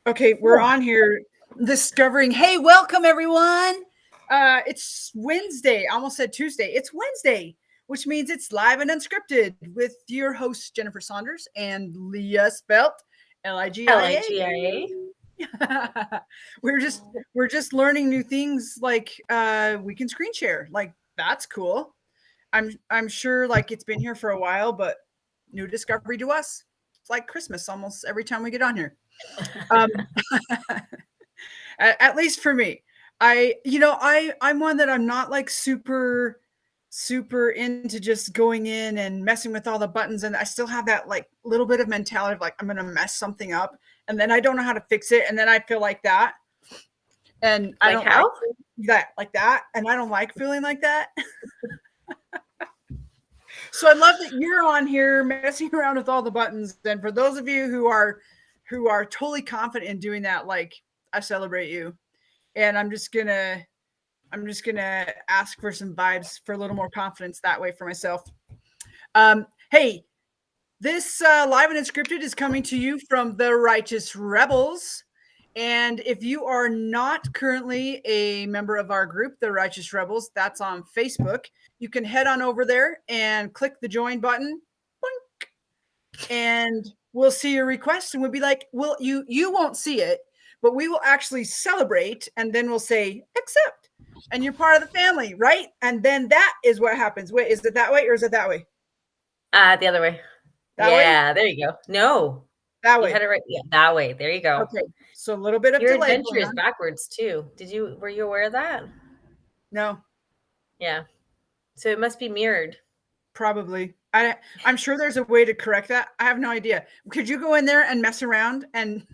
Okay, we're on here discovering. Hey, welcome everyone. It's Wednesday. I almost said Tuesday. It's Wednesday, which means it's live and unscripted with your hosts Jennifer Saunders and Leah Spelt, Ligia. Ligia. we're just we're just learning new things. Like we can screen share. Like that's cool. I'm sure like it's been here for a while, but new discovery to us. It's like Christmas almost every time we get on here. Um, at least for me, I'm one that I'm not like super into just going in and messing with all the buttons, and I still have that like little bit of mentality of like I'm gonna mess something up and then I don't know how to fix it, and then I feel like that, and I Like don't like how? that, and I don't like feeling like that. So I love that you're on here messing around with all the buttons. And for those of you who are totally confident in doing that, like I celebrate you. And I'm just gonna ask for some vibes for a little more confidence that way for myself. Hey, this live and unscripted is coming to you from the Righteous Rebels. And if you are not currently a member of our group, the Righteous Rebels, that's on Facebook. You can head on over there and click the join button, boink, and we'll see your request, and we'll be like, "Well, you won't see it, but we will actually celebrate, and then we'll say accept, and you're part of the family, right?" And then that is what happens. Wait, is it that way or is it that way? The other way. That way? Yeah, there you go. No, That you way. had it right. Yeah, that way. There you go. Okay, so a little bit of Your delay adventure going is on. backwards too. Were you aware of that? No, Yeah. So it must be mirrored. probably. I'm sure there's a way to correct that. I have no idea. Could you go in there and mess around and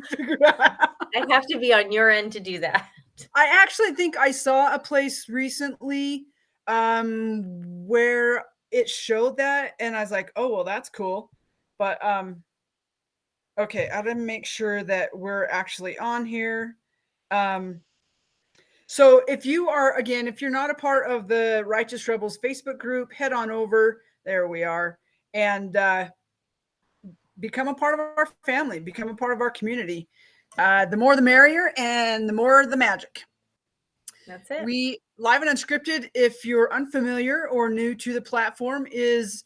figure it out? I'd have to be on your end to do that. I actually think I saw a place recently where it showed that, and I was like, "Oh, well, that's cool." But okay, I gotta make sure that we're actually on here. Um, so if you are, again, if you're not a part of the Righteous Rebels Facebook group, head on over. There we are, and become a part of our family, become a part of our community. The more the merrier, and the more the magic. That's it. We live and unscripted, if you're unfamiliar or new to the platform, is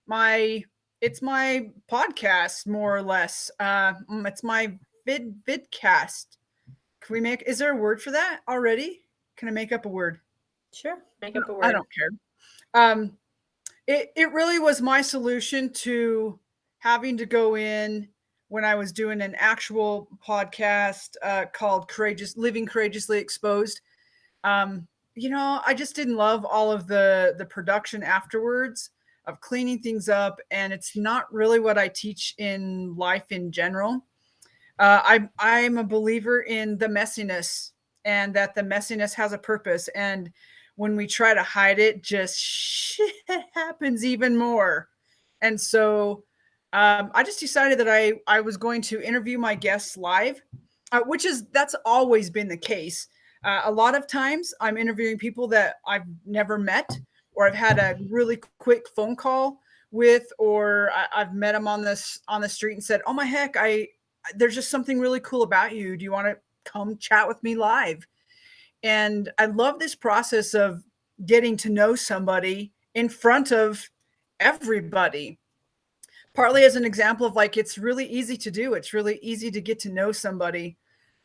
my it's my podcast, more or less. It's my vidcast. Can we make, is there a word for that already? Can I make up a word? Sure. Make up a I word. don't care. Um, it really was my solution to having to go in when I was doing an actual podcast called Living Courageously Exposed. um, I just didn't love all of the production afterwards of cleaning things up, and it's not really what I teach in life in general. I'm a believer in the messiness, and that the messiness has a purpose, and when we try to hide it, just shit happens even more. And so I just decided that I was going to interview my guests live, that's always been the case. A lot of times I'm interviewing people that I've never met, or I've had a really quick phone call with, or I've met them on the street and said, "Oh my heck, I there's just something really cool about you. Do you want to come chat with me live?" And I love this process of getting to know somebody in front of everybody. Partly as an example of like, it's really easy to do. It's really easy to get to know somebody.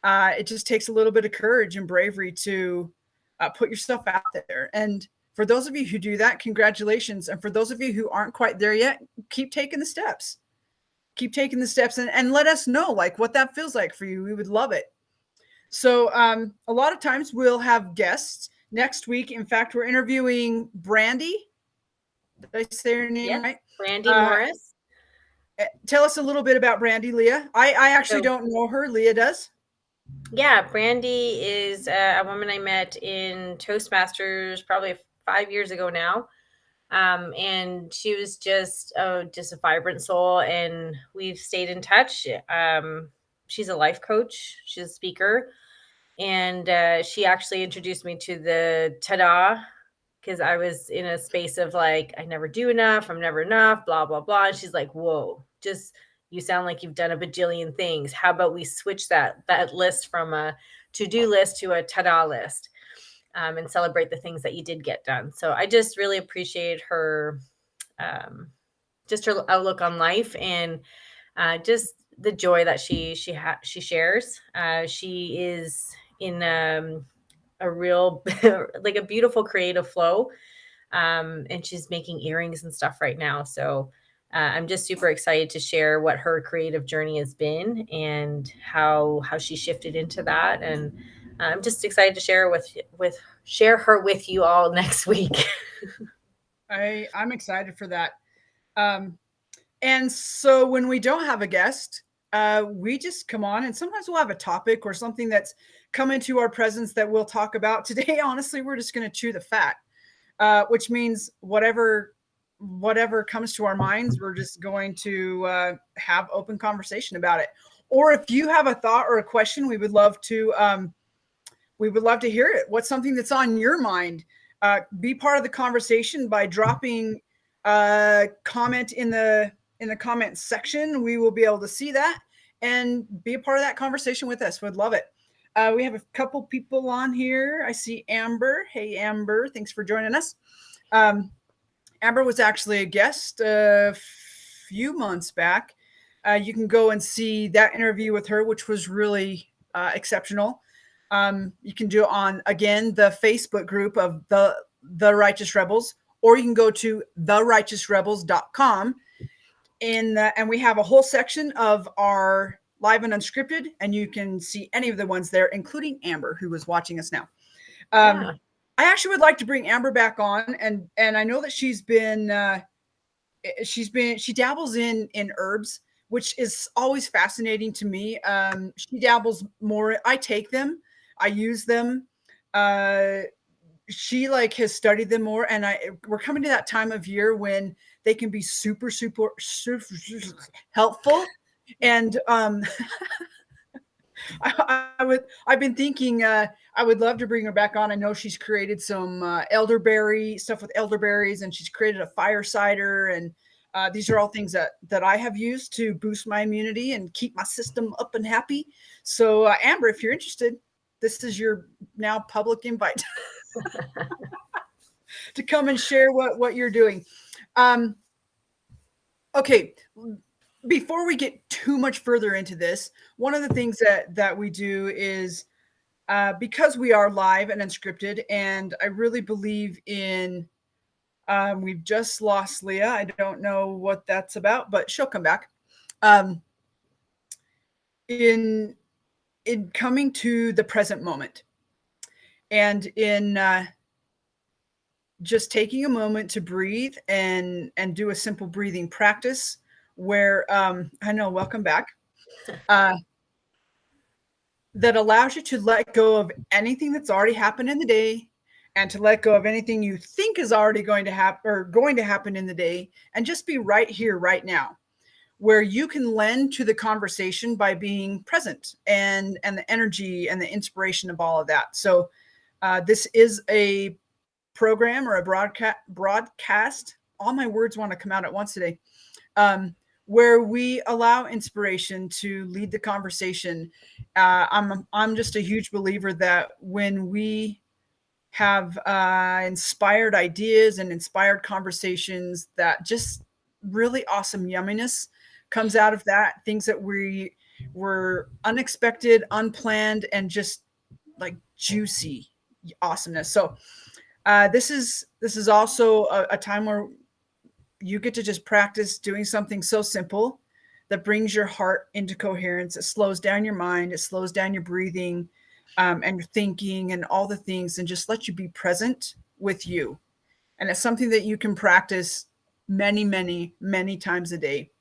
It just takes a little bit of courage and bravery to put yourself out there. And for those of you who do that, congratulations. And for those of you who aren't quite there yet, keep taking the steps. Keep taking the steps, and let us know like what that feels like for you. We would love it. So a lot of times we'll have guests next week. In fact, we're interviewing Brandy. Did I say her name Yes. right? Brandy Uh, Morris. Tell us a little bit about Brandy, Leah. I actually So don't know her. Leah does. yeah, Brandy is a woman I met in Toastmasters probably 5 years ago now. And she was just a vibrant soul, and we've stayed in touch. She's a life coach, she's a speaker, and she actually introduced me to the tada, because I was in a space of like, I never do enough, I'm never enough, blah blah blah. And she's like, whoa, just You sound like you've done a bajillion things. How about we switch that list from a to-do list to a ta-da list, and celebrate the things that you did get done. So I just really appreciate her, um, just her outlook on life, and just the joy that she shares. She is in a real like a beautiful creative flow, and she's making earrings and stuff right now. So I'm just super excited to share what her creative journey has been and how she shifted into that. And I'm just excited to share her with you all next week. I'm excited for that. Um, and so when we don't have a guest, we just come on, and sometimes we'll have a topic or something that's come into our presence that we'll talk about. Today, honestly, we're just going to chew the fat, which means whatever comes to our minds, we're just going to have open conversation about it. Or if you have a thought or a question, we would love to hear it. What's something that's on your mind? Be part of the conversation by dropping a comment in the comment section. We will be able to see that and be a part of that conversation with us. Would love it. We have a couple people on here. I see Amber. Hey, Amber. Thanks for joining us. Amber was actually a guest a few months back. You can go and see that interview with her, which was really exceptional. You can do it on, again, the Facebook group of the Righteous Rebels, or you can go to therighteousrebels.com. And we have a whole section of our live and unscripted, and you can see any of the ones there, including Amber, who is watching us now. Yeah. I actually would like to bring Amber back on, and I know that she dabbles in herbs, which is always fascinating to me. She dabbles more. I take them, I use them. She like has studied them more, and we're coming to that time of year when they can be super helpful. And I've been thinking I would love to bring her back on. I know she's created some elderberry stuff with elderberries, and she's created a fire cider, and these are all things that I have used to boost my immunity and keep my system up and happy. So Amber, if you're interested, this is your now public invite to come and share what you're doing. Okay, before we get too much further into this, one of the things that we do is because we are live and unscripted, and I really believe in. We've just lost Leah. I don't know what that's about, but she'll come back. In coming to the present moment, and in just taking a moment to breathe and do a simple breathing practice where I know, welcome back. That allows you to let go of anything that's already happened in the day, and to let go of anything you think is already going to happen or going to happen in the day, and just be right here, right now, where you can lend to the conversation by being present and the energy and the inspiration of all of that. So this is a program or a broadcast. All my words want to come out at once today. Where we allow inspiration to lead the conversation. I'm just a huge believer that when we have inspired ideas and inspired conversations, that just really awesome yumminess comes out of that. Things that we were unexpected, unplanned, and just like juicy awesomeness. So this is also a time where you get to just practice doing something so simple that brings your heart into coherence. It slows down your mind. It slows down your breathing and your thinking and all the things, and just let you be present with you. And it's something that you can practice many, many, many times a day.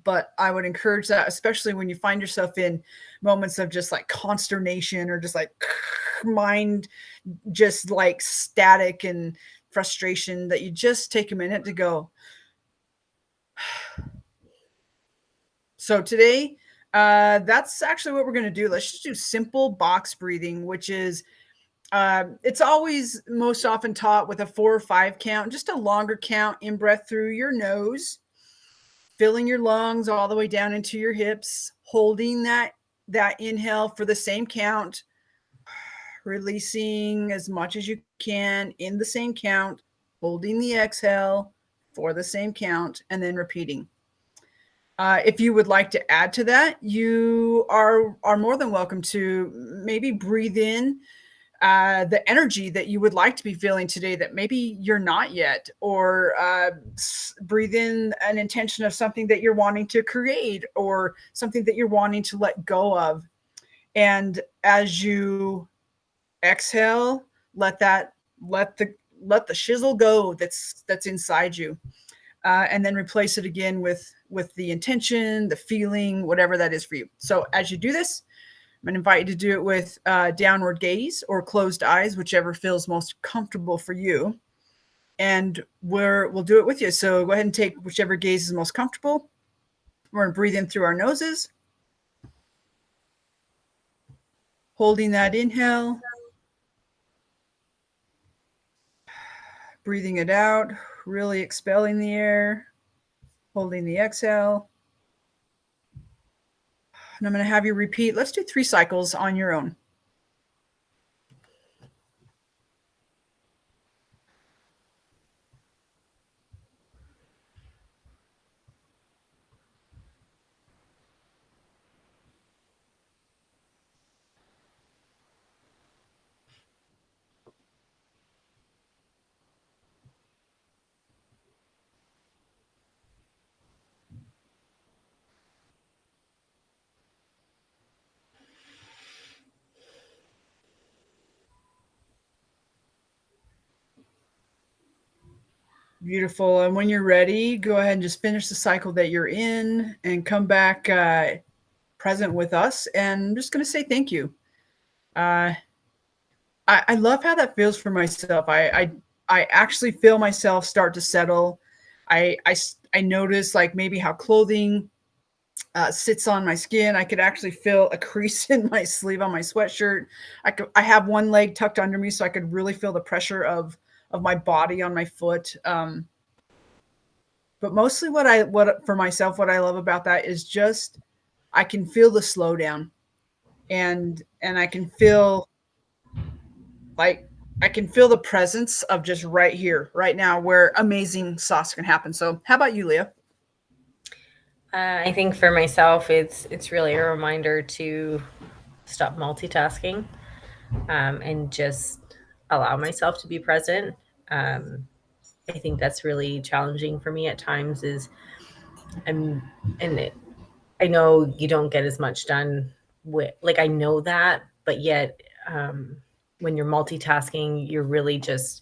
But I would encourage that, especially when you find yourself in moments of just like consternation or just like mind just like static and frustration, that you just take a minute to go. So today, that's actually what we're going to do. Let's just do simple box breathing, which is it's always most often taught with a 4 or 5 count, just a longer count in breath through your nose. filling your lungs all the way down into your hips, holding that inhale for the same count, releasing as much as you can in the same count, holding the exhale for the same count, and then repeating. If you would like to add to that, you are more than welcome to maybe breathe in the energy that you would like to be feeling today that maybe you're not yet, or breathe in an intention of something that you're wanting to create or something that you're wanting to let go of. And as you exhale, let that let the shizzle go that's inside you, and then replace it again with the intention, the feeling, whatever that is for you. So as you do this, I'm going to invite you to do it with downward gaze or closed eyes, whichever feels most comfortable for you. And we'll do it with you. So go ahead and take whichever gaze is most comfortable. We're going to breathe in through our noses, holding that inhale, breathing it out, really expelling the air, holding the exhale. And I'm going to have you repeat. Let's do 3 cycles on your own. Beautiful. And when you're ready, go ahead and just finish the cycle that you're in and come back present with us. And I'm just going to say thank you. I love how that feels for myself. I actually feel myself start to settle. I notice like maybe how clothing sits on my skin. I could actually feel a crease in my sleeve on my sweatshirt. I have one leg tucked under me, so I could really feel the pressure of my body on my foot. But mostly what for myself, what I love about that is just I can feel the slowdown, and I can feel like I can feel the presence of just right here, right now, where amazing sauce can happen. So, how about you, Leah? I think for myself, it's really a reminder to stop multitasking, and just allow myself to be present. Um, I think that's really challenging for me at times. Is I'm and it, I know you don't get as much done with, like, I know that, but yet, when you're multitasking, you're really just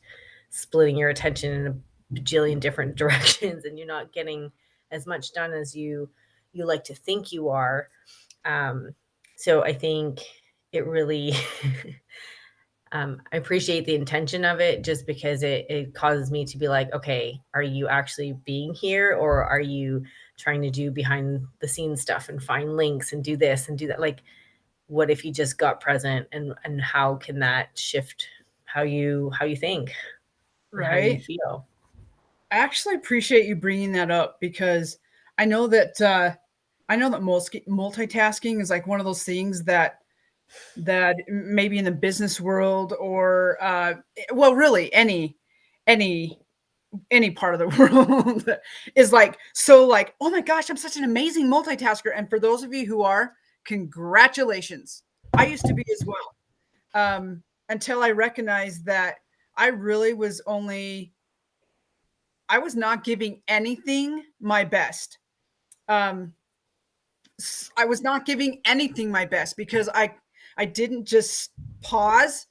splitting your attention in a bajillion different directions, and you're not getting as much done as you like to think you are. Um, so I think it really, I appreciate the intention of it, just because it causes me to be like, okay, are you actually being here, or are you trying to do behind the scenes stuff and find links and do this and do that? Like, what if you just got present, and how can that shift how you think and how you Right. feel? I actually appreciate you bringing that up because I know that multitasking is like one of those things that maybe in the business world or well, really any any part of the world is like so like, oh my gosh, I'm such an amazing multitasker. And for those of you who are, congratulations. I used to be as well. Until I recognized that I really was only I was not giving anything my best. Um, I was not giving anything my best because I didn't just pause,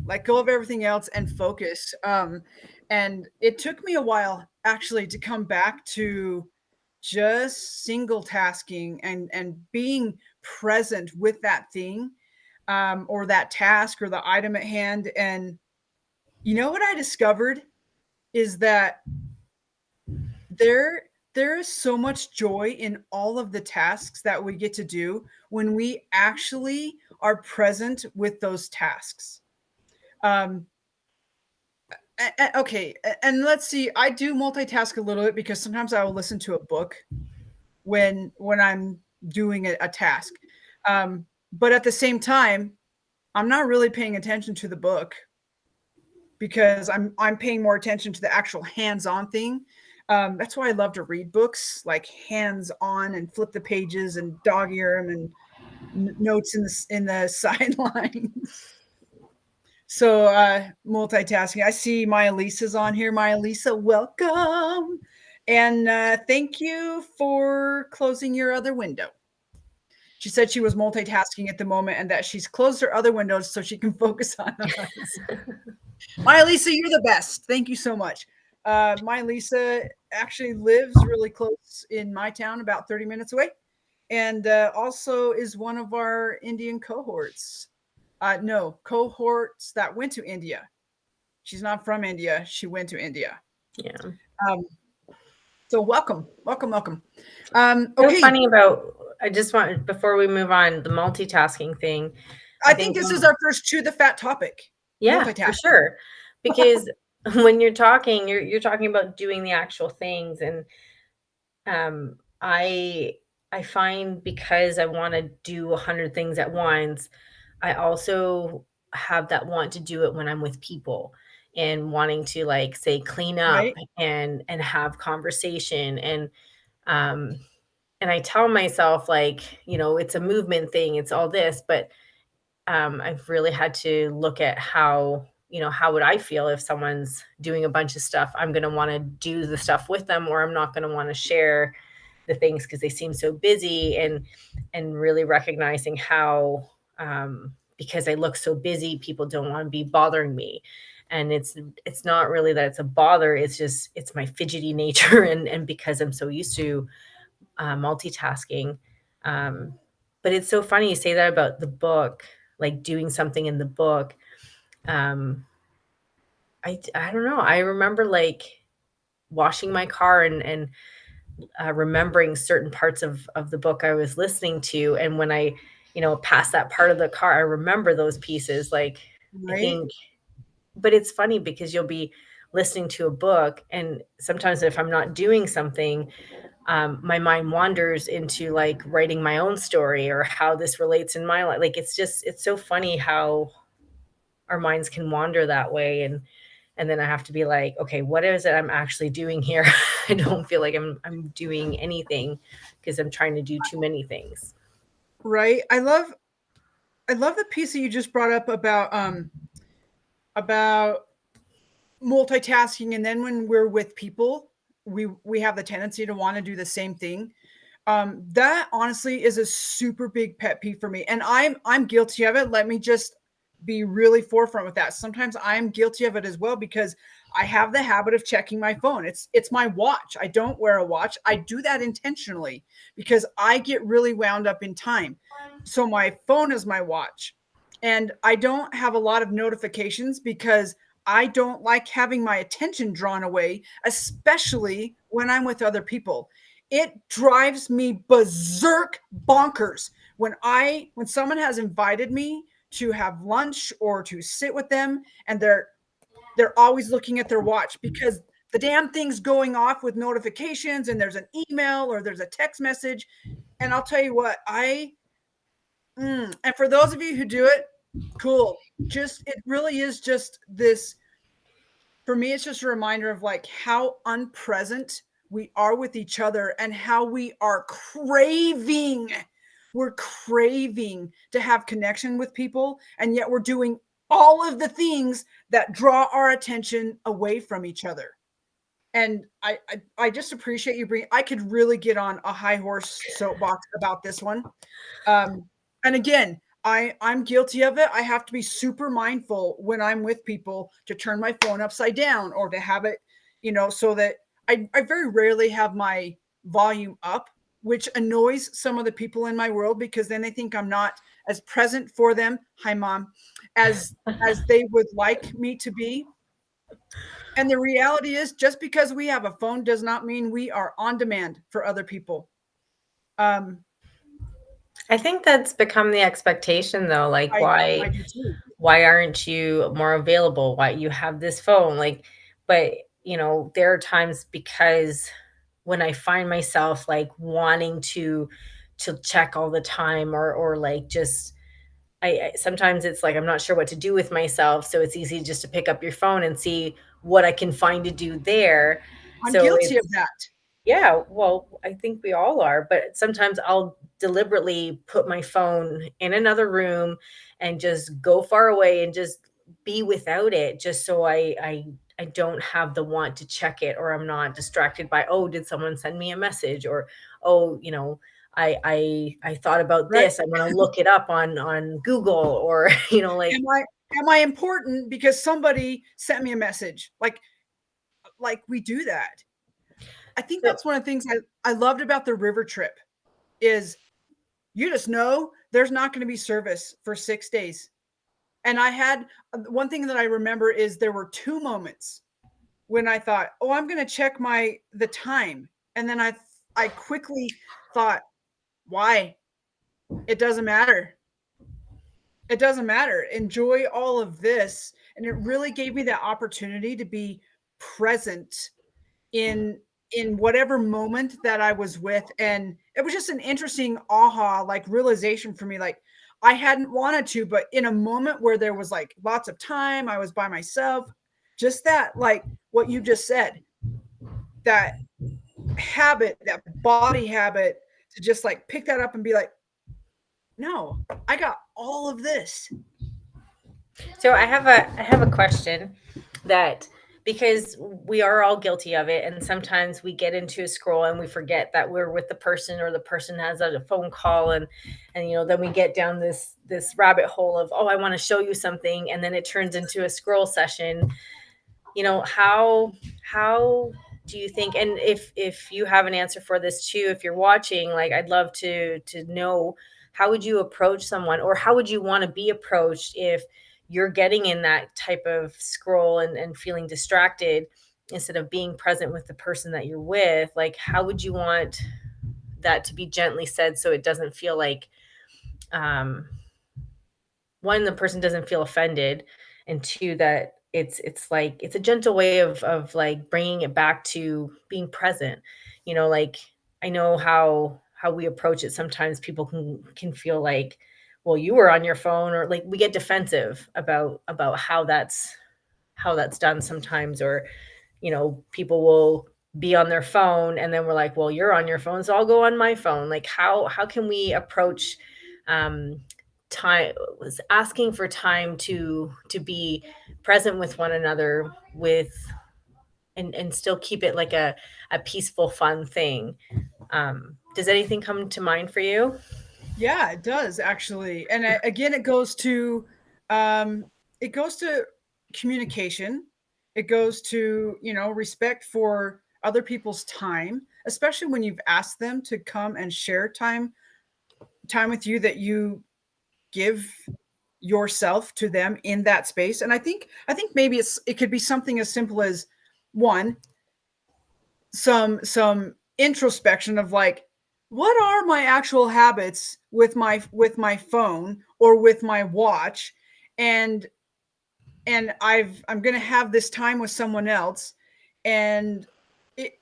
let go of everything else, and focus. And it took me a while actually to come back to just single tasking and being present with that thing, or that task or the item at hand. And you know what I discovered is that there there is so much joy in all of the tasks that we get to do when we actually are present with those tasks. Um, okay, and let's see. I do multitask a little bit because sometimes I will listen to a book when I'm doing a task. But at the same time, I'm not really paying attention to the book because I'm paying more attention to the actual hands-on thing. That's why I love to read books, like hands-on and flip the pages and dog ear them and notes in the sidelines. So multitasking. I see Maya Lisa's on here. Maya Lisa, welcome. And thank you for closing your other window. She said she was multitasking at the moment and that she's closed her other windows so she can focus on us. Maya Lisa, you're the best. Thank you so much. Maya Lisa actually lives really close in my town, about 30 minutes away, and also is one of our Indian cohorts. No, cohorts that went to India. She's not from India. She went to India. Yeah. So welcome. So Okay. funny about, I just want, before we move on, the multitasking thing. I think this is our first chew the fat topic. Yeah, for sure. Because when you're talking about doing the actual things. And I find, because I want to do 100 things at once, I also have that want to do it when I'm with people and wanting to, like, say, clean up, Right. and have conversation. And I tell myself, like, it's a movement thing, it's all this, but I've really had to look at how, how would I feel if someone's doing a bunch of stuff? I'm going to want to do the stuff with them, or I'm not going to want to share the things because they seem so busy. And really recognizing how, because I look so busy, people don't want to be bothering me. And it's not really that it's a bother, it's just, it's my fidgety nature. And because I'm so used to multitasking. But it's so funny you say that about the book, like doing something in the book. I don't know. I remember, like, washing my car and remembering certain parts of the book I was listening to. And when I, pass that part of the car, I remember those pieces. Like, I Right. think, but it's funny because you'll be listening to a book, and sometimes if I'm not doing something, my mind wanders into, like, writing my own story or how this relates in my life. Like, it's so funny how our minds can wander that way. And then I have to be like, okay, what is it I'm actually doing here? I don't feel like I'm doing anything because I'm trying to do too many things. Right. I love the piece that you just brought up about multitasking, and then when we're with people, we have the tendency to want to do the same thing. That honestly is a super big pet peeve for me, and I'm guilty of it. Let me just be really forefront with that. Sometimes I'm guilty of it as well because I have the habit of checking my phone. It's my watch. I don't wear a watch. I do that intentionally because I get really wound up in time. So my phone is my watch. And I don't have a lot of notifications because I don't like having my attention drawn away, especially when I'm with other people. It drives me berserk bonkers when someone has invited me to have lunch or to sit with them and they're always looking at their watch because the damn thing's going off with notifications and there's an email or there's a text message. And I'll tell you what, and for those of you who do it, cool. Just it really is just this, for me, it's just a reminder of like how unpresent we are with each other and how we're craving to have connection with people, and yet we're doing all of the things that draw our attention away from each other. And I just appreciate you bringing. I could really get on a high horse soapbox about this one. And again, I'm guilty of it. I have to be super mindful when I'm with people to turn my phone upside down or to have it, so that I very rarely have my volume up, which annoys some of the people in my world because then they think I'm not as present for them. Hi, mom, as they would like me to be. And the reality is, just because we have a phone does not mean we are on demand for other people. I think that's become the expectation, though. Like, I do too. why aren't you more available? Why you have this phone? Like, but there are times, because when I find myself like wanting to check all the time, or like just I sometimes it's like I'm not sure what to do with myself, so it's easy just to pick up your phone and see what I can find to do there. I'm So guilty of it's that. yeah, well, I think we all are, but sometimes I'll deliberately put my phone in another room and just go far away and just be without it, just so I don't have the want to check it, or I'm not distracted by, oh, did someone send me a message, or oh, I thought about Right? this. I want to look it up on Google, or like. Am I important because somebody sent me a message? Like we do that. I think So that's one of the things I loved about the river trip is you just know there's not going to be service for 6 days. And I had one thing that I remember is there were 2 moments when I thought, "Oh, I'm going to check the time." And then I quickly thought, "Why? It doesn't matter. It doesn't matter. Enjoy all of this." And it really gave me that opportunity to be present in whatever moment that I was with, and it was just an interesting aha, like, realization for me, like, I hadn't wanted to, but in a moment where there was, like, lots of time, I was by myself, just that, like, what you just said, that habit, that body habit to just, like, pick that up and be like, "No, I got all of this." So I have a question that, because we are all guilty of it, and sometimes we get into a scroll and we forget that we're with the person, or the person has a phone call, and then we get down this rabbit hole of, oh, I want to show you something, and then it turns into a scroll session. How do you think, and if you have an answer for this too, if you're watching, like, I'd love to know, how would you approach someone, or how would you want to be approached if you're getting in that type of scroll, and feeling distracted instead of being present with the person that you're with? Like, how would you want that to be gently said, so it doesn't feel like, um one, the person doesn't feel offended, and two, that it's like it's a gentle way of like bringing it back to being present. Like, I know how we approach it. Sometimes people can feel like, well, you were on your phone, or like we get defensive about how that's done sometimes, or people will be on their phone, and then we're like, well, you're on your phone, so I'll go on my phone. Like, how can we approach, um time was asking for time to be present with one another, with and still keep it like a peaceful, fun thing? Does anything come to mind for you? Yeah, it does actually. And again, um, it goes to communication. It goes to, respect for other people's time, especially when you've asked them to come and share time with you, that you give yourself to them in that space. And I think maybe it could be something as simple as one, some introspection of like, what are my actual habits with my phone or with my watch, and I'm going to have this time with someone else, and it,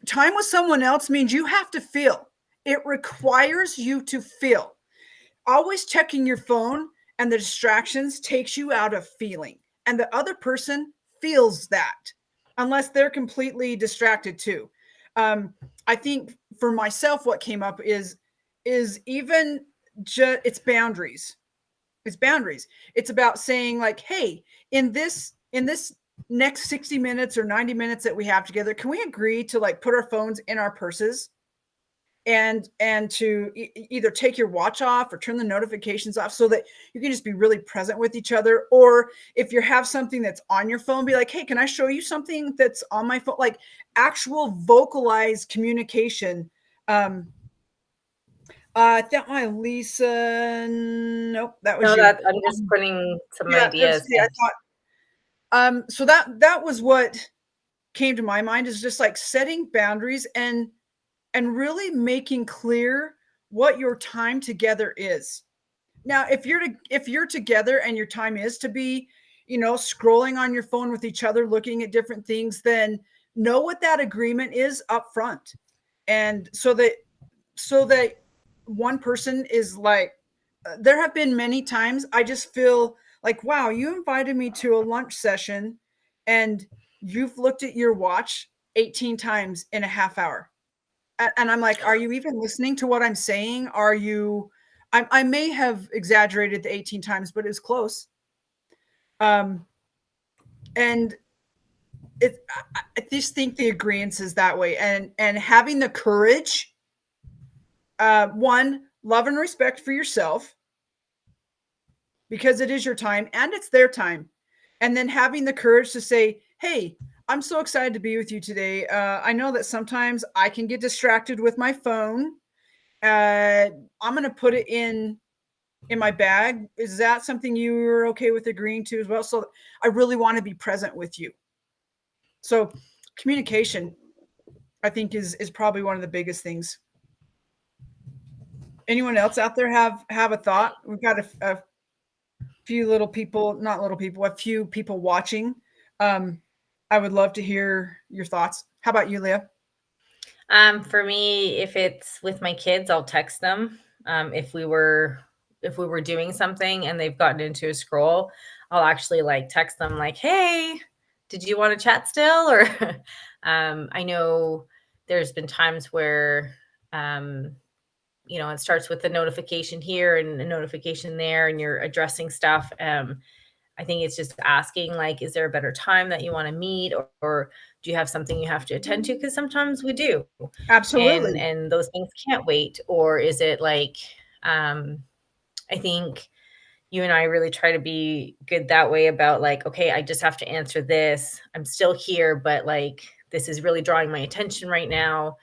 time with someone else means you have to feel. It requires you to feel. Always checking your phone and the distractions takes you out of feeling, and the other person feels that, unless they're completely distracted too. I think for myself, what came up is even just it's boundaries. It's boundaries. It's about saying like, hey, in this next 60 minutes or 90 minutes that we have together, can we agree to like put our phones in our purses, and to either take your watch off or turn the notifications off, so that you can just be really present with each other? Or if you have something that's on your phone, be like, hey, can I show you something that's on my phone? Like, actual vocalized communication. I thought my Lisa, nope, that was No, you. that I'm just putting some Yeah, that was ideas. me. I thought, so that was what came to my mind, is just like setting boundaries, and really making clear what your time together is. Now, if you're together and your time is to be, scrolling on your phone with each other, looking at different things, then know what that agreement is up front. and so that one person is like, there have been many times I just feel like, wow, you invited me to a lunch session and you've looked at your watch 18 times in a half hour. And I'm like, are you even listening to what I'm saying? Are you, I may have exaggerated the 18 times, but it was close. Um, and I just think the agreement is that way. And having the courage, one, love and respect for yourself, because it is your time and it's their time. And then having the courage to say, hey, I'm so excited to be with you today. I know that sometimes I can get distracted with my phone. I'm going to put it in my bag. Is that something you were okay with agreeing to as well? So I really want to be present with you. So communication, I think, is probably one of the biggest things. Anyone else out there have a thought? We've got a few little people, not little people, a few people watching. I would love to hear your thoughts. How about you, Leah? For me, if it's with my kids, I'll text them. If we were doing something and they've gotten into a scroll, I'll actually like text them like, "Hey, did you want to chat still?" Or I know there's been times where it starts with a notification here and a notification there, and you're addressing stuff. I think it's just asking, like, is there a better time that you want to meet, or do you have something you have to attend to? Because sometimes we do, and Absolutely. those things can't wait. Or is it like, I think you and I really try to be good that way about like, okay, I just have to answer this. I'm still here, but like, this is really drawing my attention right now.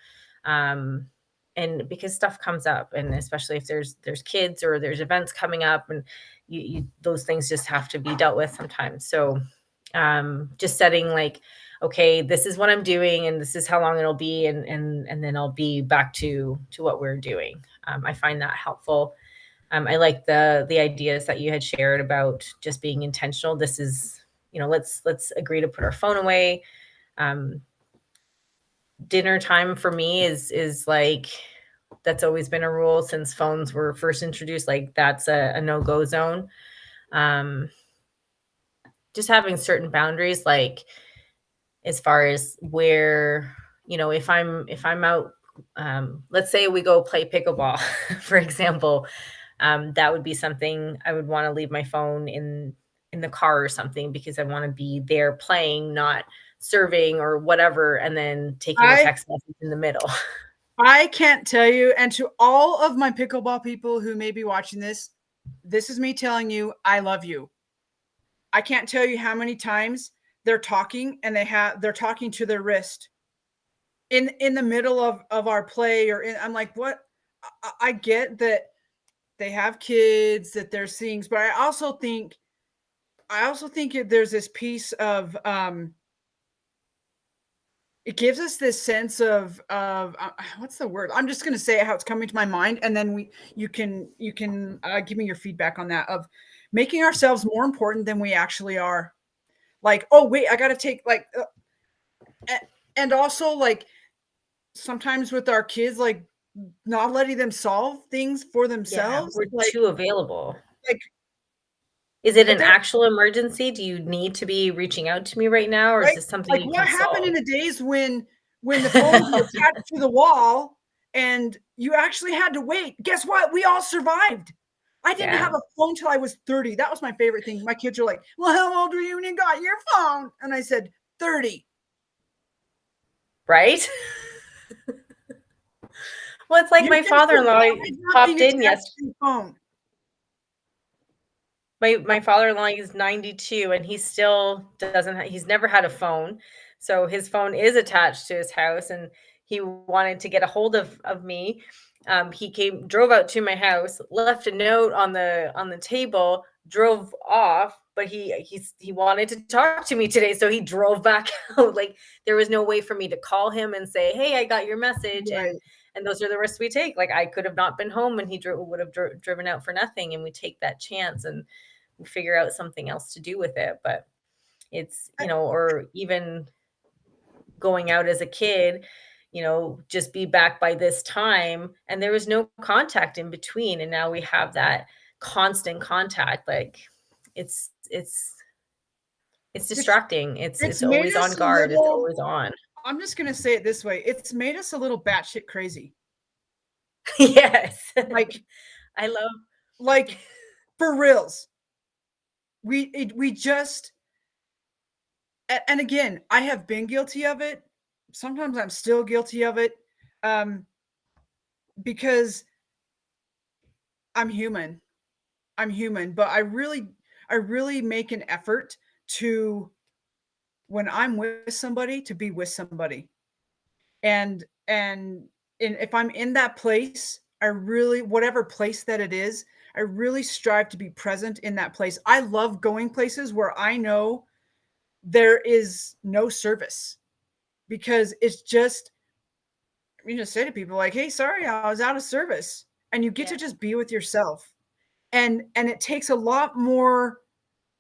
Um, and because stuff comes up, and especially if there's kids or there's events coming up, and you those things just have to be dealt with sometimes. So just setting like, okay, this is what I'm doing and this is how long it'll be, and then I'll be back to what we're doing. I find that helpful. I like the ideas that you had shared about just being intentional. This is, let's agree to put our phone away. Um, Dinner time for me is like, that's always been a rule since phones were first introduced. Like that's a no-go zone. Um, just having certain boundaries, like as far as where, if I'm out, let's say we go play pickleball, for example, that would be something I would want to leave my phone in the car or something, because I want to be there playing, not serving or whatever, and then taking a I text message in the middle. I can't tell you, and to all of my pickleball people who may be watching this is me telling you I love you. I can't tell you how many times they're talking and they're talking to their wrist in the middle of our play, I'm like, what? I get that they have kids, that there's things, but I also think there's this piece of it gives us this sense of what's the word? I'm just going to say how it's coming to my mind, and then you can give me your feedback on that, of making ourselves more important than we actually are. Like, oh wait, I got to take like, and also like sometimes with our kids, like not letting them solve things for Yeah, themselves, we're too available. like Is it an they're actual emergency? Do you need to be reaching out to me right now, or is right. this something Like you what can happened in solve? the days when the phones were attached to the wall and you actually had to wait? Guess what? We all survived. I didn't Yeah, have a phone till I was 30. That was my favorite thing. My kids are like, "Well, how old were you when you got your phone?" And I said, 30. right? Well, it's like You my can father-in-law survive not being popped in attached yes to your phone. my father-in-law is 92, and he still doesn't he's never had a phone. So his phone is attached to his house, and he wanted to get a hold of me. He drove out to my house, left a note on the table, drove off, but he wanted to talk to me today, so he drove back out. Like there was no way for me to call him and say, "Hey, I got your message," Right. and those are the risks we take. Like I could have not been home, and he would have driven out for nothing, and we take that chance and figure out something else to do with it. But it's, or even going out as a kid, just be back by this time. And there was no contact in between. And now we have that constant contact. Like it's it's It's distracting. it's It's made always on us a guard. It's little, always on. I'm just gonna say it this way, it's made us a little batshit crazy. Yes. Like I love like for reals. We just, and again, I have been guilty of it. Sometimes I'm still guilty of it. Um, because I'm human. I'm human, but I really make an effort to, when I'm with somebody, to be with somebody. And if I'm in that place, I really, whatever place that it is, I really strive to be present in that place. I love going places where I know there is no service, because it's just, you just say to people like, "Hey, sorry, I was out of service." And you get Yeah. to just be with yourself. And it takes a lot more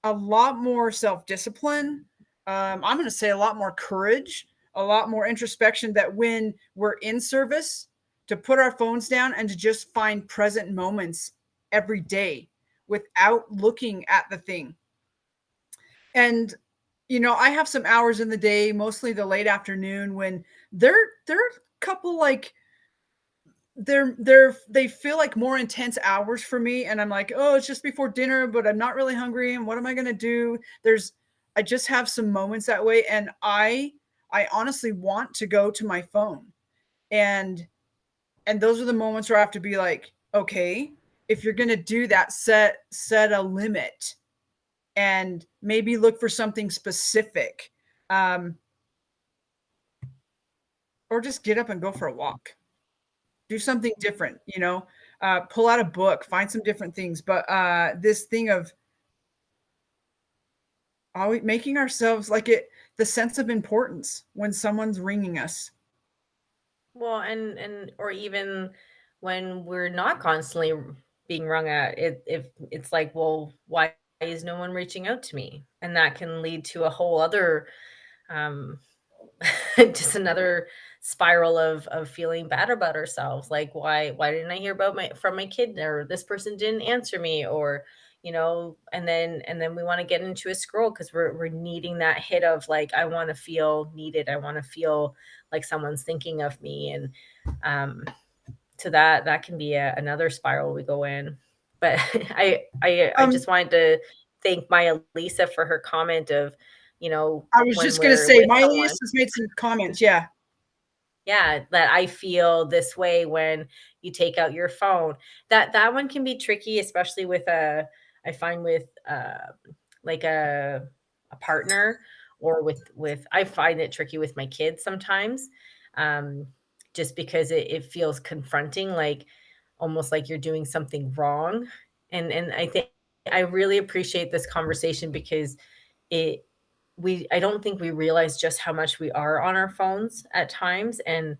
self-discipline. I'm going to say a lot more courage, a lot more introspection, that when we're in service, to put our phones down and to just find present moments every day without looking at the thing. And I have some hours in the day, mostly the late afternoon, when they're a couple, like, they feel like more intense hours for me, and I'm like, "Oh, it's just before dinner, but I'm not really hungry, and what am I going to do?" I just have some moments that way, and I honestly want to go to my phone. And those are the moments where I have to be like, "Okay, if you're going to do that, set a limit, and maybe look for something specific." Um or just get up and go for a walk. Do something different, pull out a book, find some different things. But this thing of always making ourselves like it, the sense of importance when someone's ringing us. Well, and or even when we're not constantly being rung at, if it's like, well, why is no one reaching out to me? And that can lead to a whole other um just another spiral of feeling bad about ourselves. Like, why didn't I hear about my from my kid, or this person didn't answer me, or and then we want to get into a scroll because we're needing that hit of like, I want to feel needed, I want to feel like someone's thinking of me. And um so that can be another spiral we go in. But I Um, just wanted to thank Maya Lisa for her comment of, I was when just gonna we're say, with Miley someone, has made some comments. Yeah. yeah, that I feel this way when you take out your phone. That one can be tricky, especially with I find with like a partner, or with I find it tricky with my kids sometimes. Um just because it feels confronting, like almost like you're doing something wrong. And I think I really appreciate this conversation because it we I don't think we realize just how much we are on our phones at times. And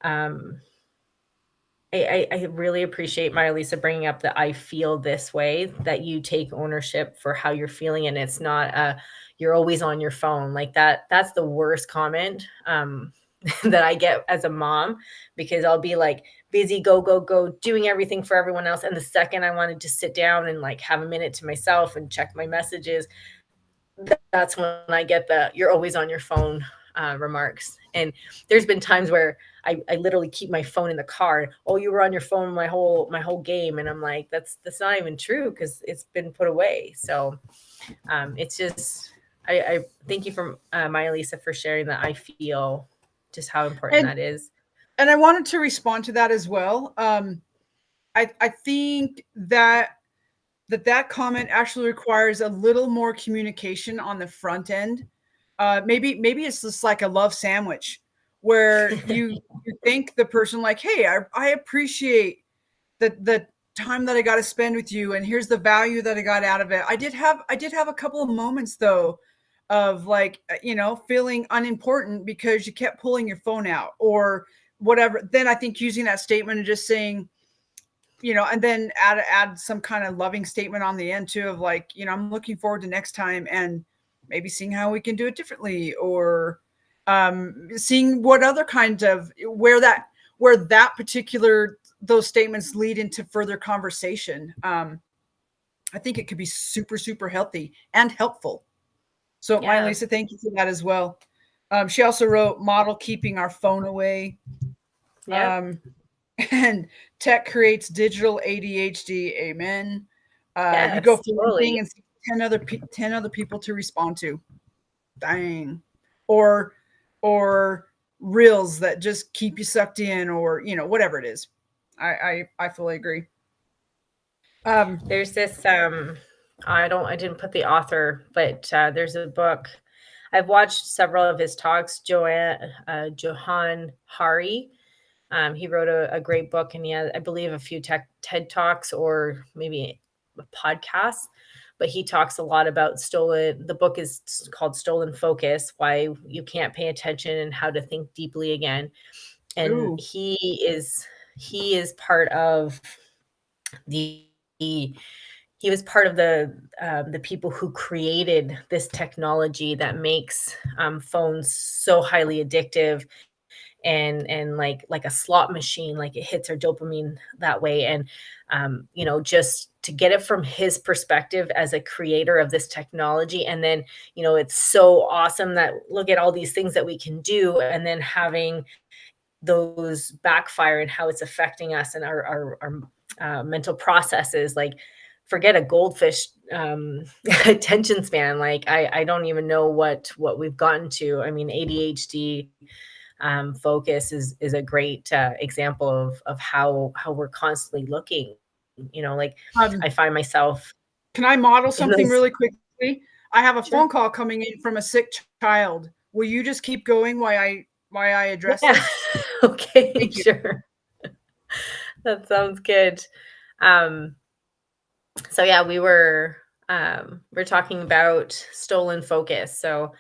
um, I really appreciate Maya Lisa bringing up that I feel this way, that you take ownership for how you're feeling, and it's not you're always on your phone like that. That's the worst comment that I get as a mom, because I'll be like busy, go, go, go, doing everything for everyone else. And the second I wanted to sit down and like have a minute to myself and check my messages, that's when I get the "you're always on your phone" remarks. And there's been times where I literally keep my phone in the car. Oh, you were on your phone my whole game, and I'm like, that's not even true because it's been put away. So it's just I thank you for Maya Lisa for sharing that. I feel just how important and that is. and I wanted to respond to that as well. I think that comment actually requires a little more communication on the front end. Maybe it's just like a love sandwich, where you thank the person like, "Hey, I appreciate the time that I got to spend with you, and here's the value that I got out of it. I did have a couple of moments though, of like, feeling unimportant because you kept pulling your phone out or whatever." Then I think using that statement and just saying, and then add some kind of loving statement on the end too, of like, "I'm looking forward to next time, and maybe seeing how we can do it differently," or Seeing what other kinds of where that particular those statements lead into further conversation. I think it could be super, super healthy and helpful. So, my Yeah. Lisa, thank you for that as well. She also wrote model keeping our phone away. Yep. Um, and tech creates digital ADHD. Amen. You go Yes, for one thing totally. and see 10 other people to respond to. Dang. Or or reels that just keep you sucked in, or whatever it is. I fully agree. Um, There's this I didn't put the author, but there's a book. I've watched several of his talks. Johan Hari. He wrote a great book, and he has, I believe, a few TED Talks or maybe a podcast. But he talks a lot about stolen. The book is called Stolen Focus: Why You Can't Pay Attention and How to Think Deeply Again. And ooh, he is part of the he was part of the people who created this technology that makes phones so highly addictive, and like a slot machine, like it hits our dopamine that way. And just to get it from his perspective as a creator of this technology, and then it's so awesome that look at all these things that we can do, and then having those backfire and how it's affecting us and our mental processes. Like, forget a goldfish attention span. Like, I don't even know what we've gotten to. I mean, ADHD focus is a great example of how we're constantly looking. Like, um, I find myself can I model in something those. really quickly? I have a Sure. phone call coming in from a sick child. Will you just keep going while I address Yeah. this? Okay. Thank you. Sure. That sounds good. um so yeah, we're talking about stolen focus. So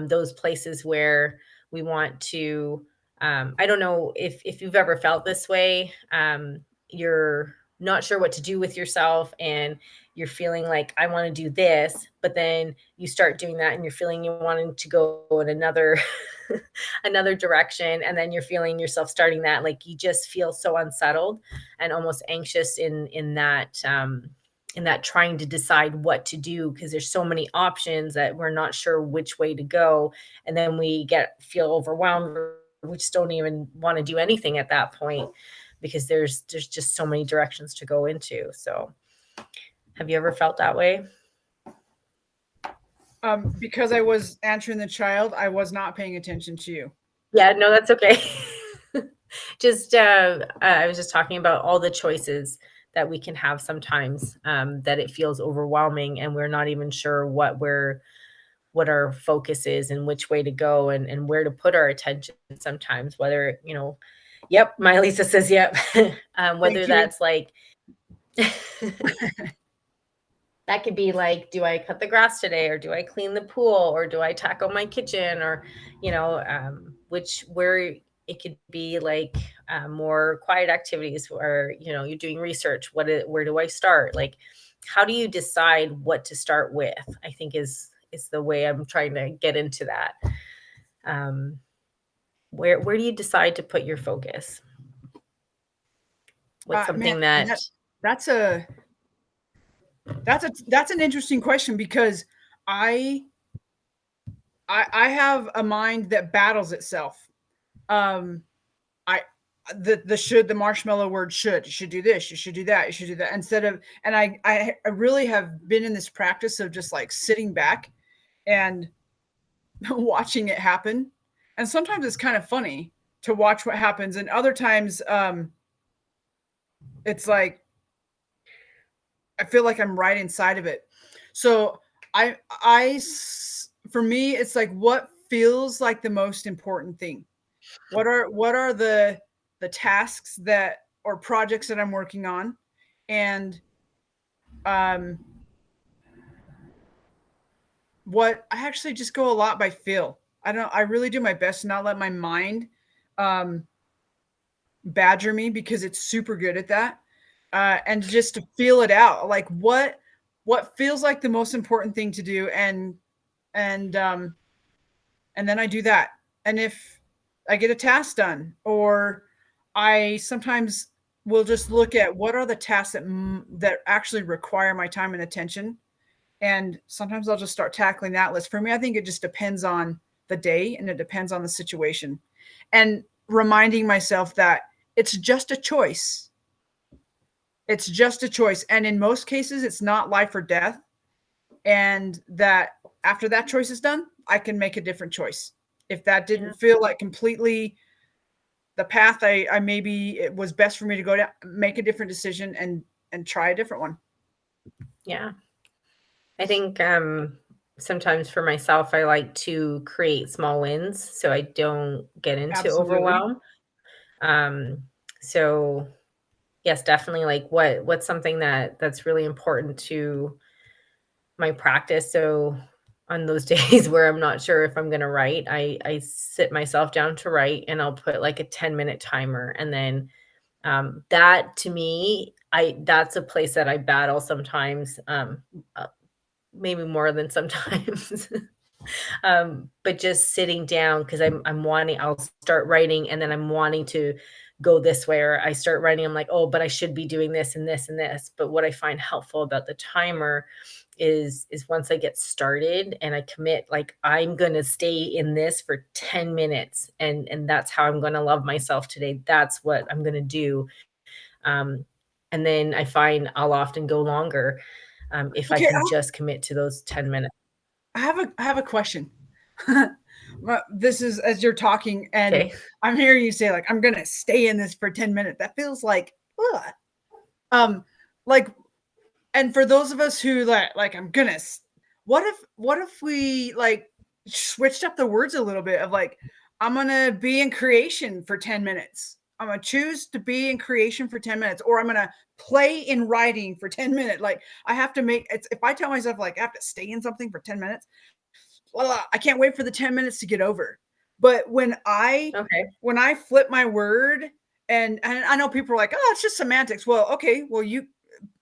those places where we want to, I don't know if you've ever felt this way. You're not sure what to do with yourself, and you're feeling like, I want to do this, but then you start doing that and you're feeling you wanting to go in another another direction, and then you're feeling yourself starting that, like you just feel so unsettled and almost anxious in that trying to decide what to do, because there's so many options that we're not sure which way to go. And then we feel overwhelmed, or we just don't even want to do anything at that point, because there's just so many directions to go into. So have you ever felt that way? Because I was answering the child, I was not paying attention to you. Yeah, no, that's okay. Just I was just talking about all the choices that we can have sometimes, that it feels overwhelming, and we're not even sure what our focus is and which way to go, and where to put our attention sometimes. Whether, yep, my Lisa says yep. Whether Thank you. that's like that could be like, do I cut the grass today, or do I clean the pool, or do I tackle my kitchen, or which where it could be like more quiet activities, or you're doing research. Where do I start? Like, how do you decide what to start with? I think is the way I'm trying to get into that. um where do you decide to put your focus? What's Man, something that. that's a that's an interesting question, because I I have a mind that battles itself. Um, I the marshmallow word should. You should do this. You should do that. You should do that. Instead of, and I really have been in this practice of just like sitting back and watching it happen. And sometimes it's kind of funny to watch what happens, and other times it's like I feel like I'm right inside of it. So I for me, it's like, what feels like the most important thing? What are the tasks that or projects that I'm working on? And um what I actually just go a lot by feel. I really do my best to not let my mind um badger me, because it's super good at that. And just to feel it out, like what feels like the most important thing to do, and and then I do that. and if I get a task done, or I sometimes will just look at what are the tasks that actually require my time and attention, and sometimes I'll just start tackling that list. For me, I think it just depends on the day and it depends on the situation, and reminding myself that it's just a choice. It's just a choice, and in most cases, it's not life or death, and that after that choice is done, I can make a different choice. If that didn't feel like completely the path I maybe it was best for me to go down, make a different decision and try a different one. Yeah. I think sometimes for myself, I like to create small wins so I don't get into Absolutely. overwhelm. So yes, definitely like what's something that's really important to my practice. So on those days where I'm not sure if I'm going to write, I sit myself down to write and I'll put like a 10-minute timer. And then that to me, that's a place that I battle sometimes, uh, maybe more than sometimes. But just sitting down because I'm wanting, I'll start writing and then I'm wanting to go this way, or I start writing, I'm like, oh, but I should be doing this and this and this. But what I find helpful about the timer is once I get started and I commit, like I'm gonna stay in this for 10 minutes and that's how I'm gonna love myself today. That's what I'm gonna do. Um, and then I find I'll often go longer if I Okay, can just commit to those 10 minutes. I have a question. Well, this is as you're talking, and Okay. I'm hearing you say like I'm gonna stay in this for 10 minutes. That feels like ugh. Um, like, and for those of us who like I'm gonna what if we like switched up the words a little bit of like I'm gonna be in creation for 10 minutes. I'm gonna choose to be in creation for 10 minutes, or I'm gonna play in writing for 10 minutes. Like I have to make it's if I tell myself like I have to stay in something for 10 minutes, well, I can't wait for the 10 minutes to get over. But Okay. when I flip my word, and I know people are like, oh, it's just semantics. Well, okay, well, you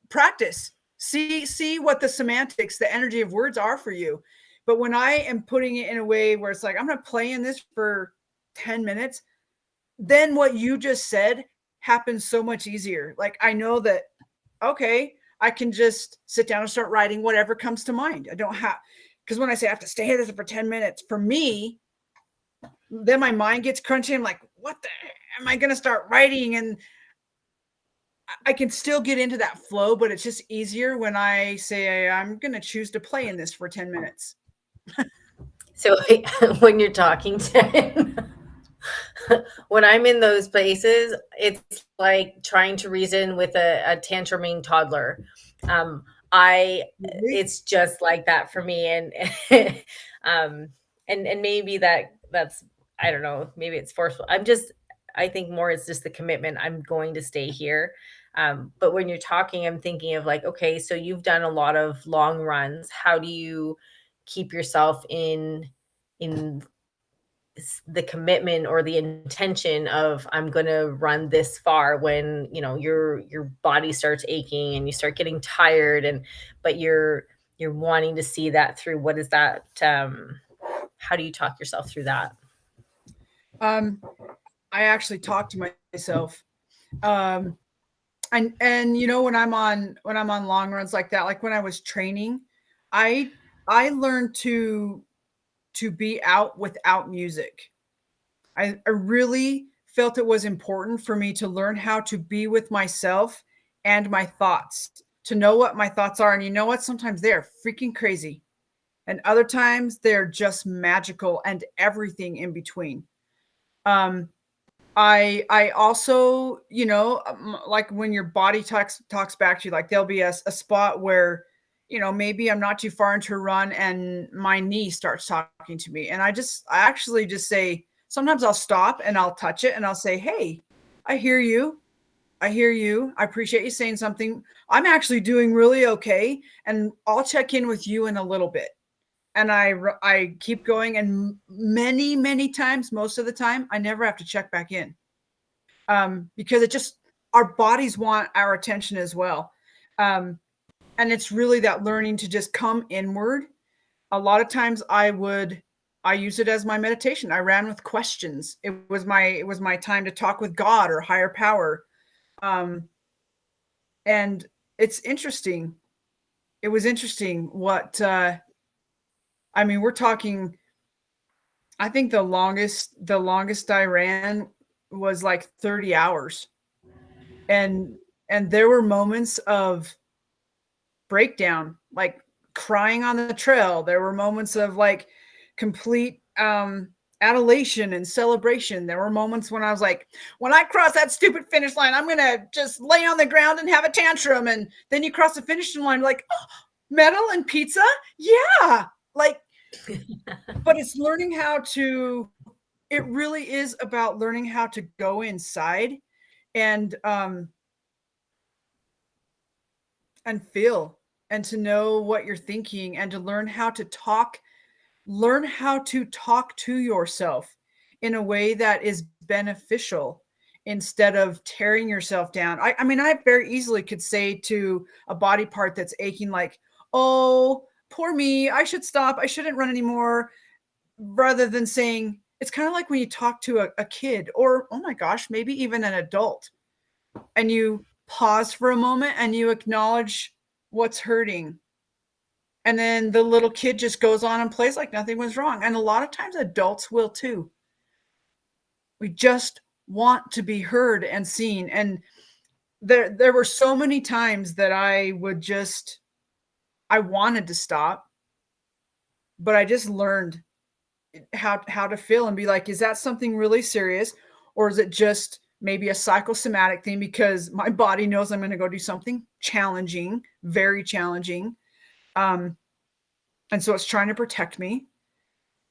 practice. See what the semantics, the energy of words are for you. But when I am putting it in a way where it's like, I'm gonna play in this for 10 minutes, then what you just said happens so much easier. Like I know that okay, I can just sit down and start writing whatever comes to mind. I don't have because when I say I have to stay here for 10 minutes, for me, then my mind gets crunchy. I'm like, what the am I gonna start writing? And I can still get into that flow, but it's just easier when I say I'm gonna choose to play in this for 10 minutes. So when you're talking to him, when I'm in those places, it's like trying to reason with a tantruming toddler. Um, I Really? it's just like that for me, and um, and maybe that's I don't know, maybe it's forceful. I think more it's just the commitment. I'm going to stay here. But when you're talking, I'm thinking of like, okay, so you've done a lot of long runs. How do you keep yourself in the commitment or the intention of I'm going to run this far when your body starts aching and you start getting tired, and but you're wanting to see that through? What is that? How do you talk yourself through that? Um, I actually talk to myself. Um, and when I'm on long runs like that, like when I was training, I I learned to be out without music. I really felt it was important for me to learn how to be with myself and my thoughts, to know what my thoughts are. And you know what? Sometimes they're freaking crazy. And other times they're just magical and everything in between. Um, I also, like when your body talks back to you, like there'll be a spot where, maybe I'm not too far into a run and my knee starts talking to me. And I actually just say, sometimes I'll stop and I'll touch it and I'll say, hey, I hear you. I hear you. I appreciate you saying something. I'm actually doing really okay. And I'll check in with you in a little bit. And I keep going. And many times, most of the time, I never have to check back in, because it just our bodies want our attention as well. Um, and it's really that learning to just come inward. A lot of times I use it as my meditation. I ran with questions. It was my time to talk with God or higher power. Um, and it's interesting. It was interesting what I mean, we're talking, I think the longest I ran was like 30 hours. And there were moments of breakdown, like crying on the trail. There were moments of like complete adulation and celebration. There were moments when I was like, when I cross that stupid finish line, I'm gonna just lay on the ground and have a tantrum. And then you cross the finish line, like, oh, medal and pizza, yeah, like. But it's learning how to. It really is about learning how to go inside and feel, and to know what you're thinking, and to learn how to talk to yourself in a way that is beneficial, instead of tearing yourself down. I mean, I very easily could say to a body part that's aching, like, oh, poor me, I should stop, I shouldn't run anymore, rather than saying, it's kind of like when you talk to a kid, or, oh my gosh, maybe even an adult, and you pause for a moment and you acknowledge what's hurting. And then the little kid just goes on and plays like nothing was wrong. And a lot of times adults will too. We just want to be heard and seen. And there were so many times that I wanted to stop, but I just learned how to feel and be like, is that something really serious? Or is it just maybe a psychosomatic thing, because my body knows I'm going to go do something challenging, very challenging. Um, and so it's trying to protect me.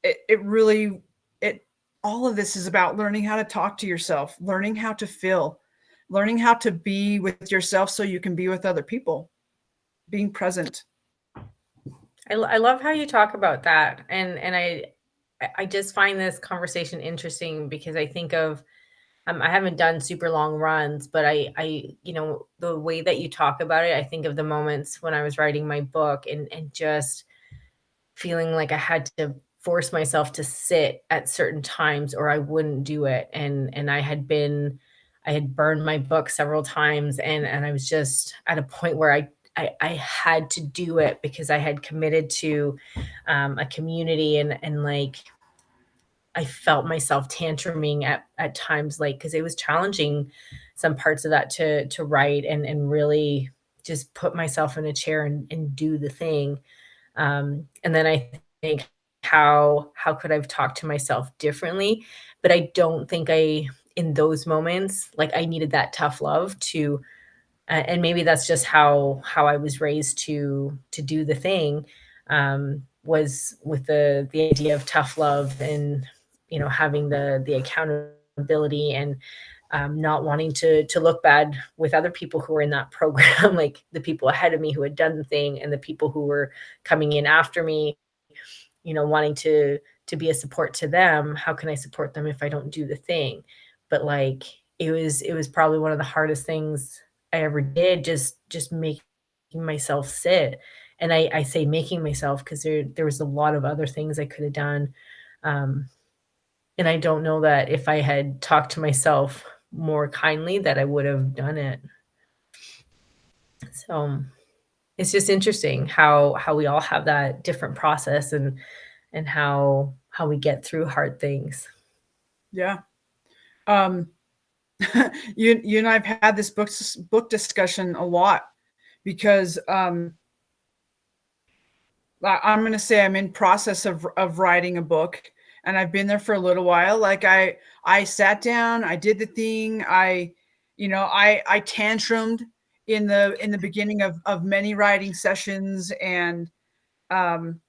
It really, it, all of this is about learning how to talk to yourself, learning how to feel, learning how to be with yourself so you can be with other people, being present. I love how you talk about that, and I just find this conversation interesting because I think of I haven't done super long runs, but the way that you talk about it, I think of the moments when I was writing my book and just feeling like I had to force myself to sit at certain times or I wouldn't do it. And I had burned my book several times and I was just at a point where I had to do it because I had committed to a community and like I felt myself tantruming at times, like because it was challenging some parts of that to write and really just put myself in a chair and do the thing. And then I think how could I've talked to myself differently? But I don't think I in those moments like I needed that tough love to and maybe that's just how I was raised to do the thing was with the idea of tough love and having the accountability and not wanting to look bad with other people who were in that program like the people ahead of me who had done the thing and the people who were coming in after me wanting to be a support to them. How can I support them if I don't do the thing? But like it was probably one of the hardest things I ever did, just making myself sit. And I say making myself because there was a lot of other things I could have done. Um, and I don't know that if I had talked to myself more kindly that I would have done it. So it's just interesting how we all have that different process and how we get through hard things. Yeah. Um, you and I've had this book discussion a lot, because I'm going to say I'm in process of writing a book, and I've been there for a little while. Like I sat down, I did the thing, I tantrumed in the beginning of many writing sessions, um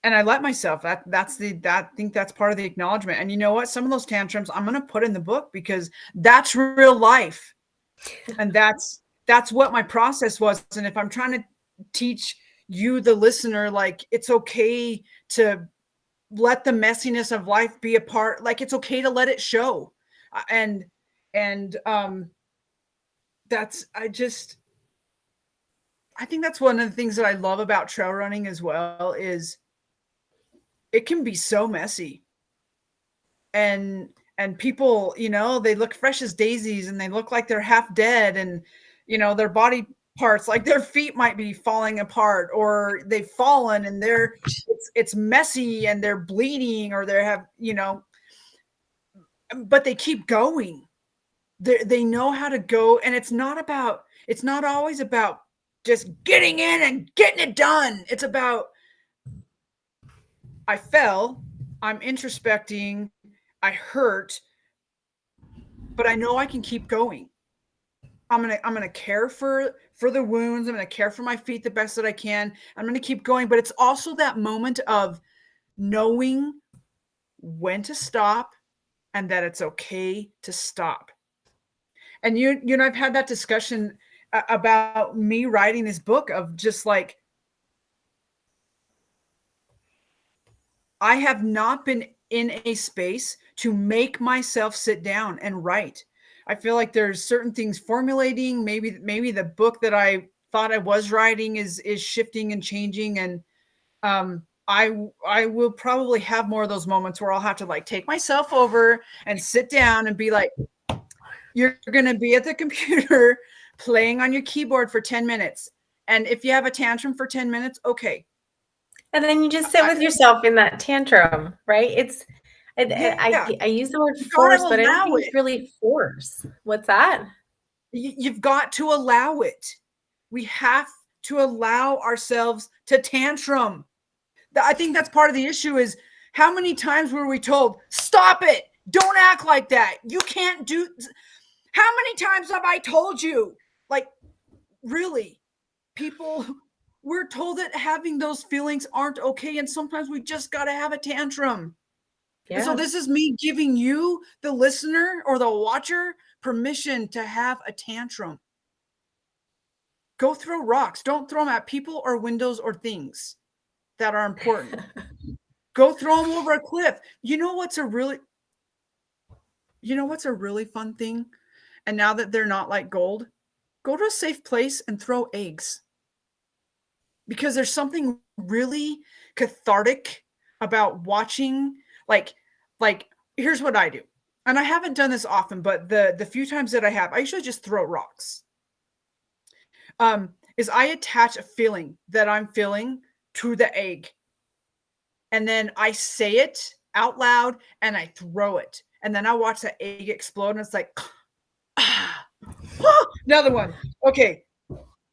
and I let myself. I think that's part of the acknowledgement. And you know what? Some of those tantrums I'm going to put in the book, because that's real life. And that's what my process was. And if I'm trying to teach you, the listener, like, it's okay to let the messiness of life be a part, like, it's okay to let it show. And that's I think that's one of the things that I love about trail running as well, is it can be so messy. And people, they look fresh as daisies and they look like they're half dead, and their body parts, like their feet might be falling apart, or they've fallen and it's messy and they're bleeding, or they have, but they keep going. They know how to go, and it's not always about just getting in and getting it done. It's about, I fell, I'm introspecting, I hurt, but I know I can keep going. I'm gonna care for the wounds. I'm gonna care for my feet the best that I can. I'm gonna keep going. But it's also that moment of knowing when to stop and that it's okay to stop. And I've had that discussion about me writing this book, of just like, I have not been in a space to make myself sit down and write. I feel like there's certain things formulating. Maybe the book that I thought I was writing is shifting and changing, and I will probably have more of those moments where I'll have to like take myself over and sit down and be like, you're going to be at the computer playing on your keyboard for 10 minutes. And if you have a tantrum for 10 minutes, okay. And then you just sit with yourself in that tantrum, right? I use the word force, but I don't think it's really force. What's that? You've got to allow it. We have to allow ourselves to tantrum. I think that's part of the issue, is how many times were we told, stop it, don't act like that, you can't do. How many times have I told you? Like, really, people, we're told that having those feelings aren't okay, and sometimes we just got to have a tantrum. Yeah. And so this is me giving you, the listener or the watcher, permission to have a tantrum. Go throw rocks. Don't throw them at people or windows or things that are important. Go throw them over a cliff. You know what's a really fun thing? And now that they're not like gold, go to a safe place and throw eggs. Because there's something really cathartic about watching, like here's what I do. And I haven't done this often, but the few times that I have, I usually just throw rocks. Is I attach a feeling that I'm feeling to the egg. And then I say it out loud and I throw it. And then I watch the egg explode and it's like, another one. Okay.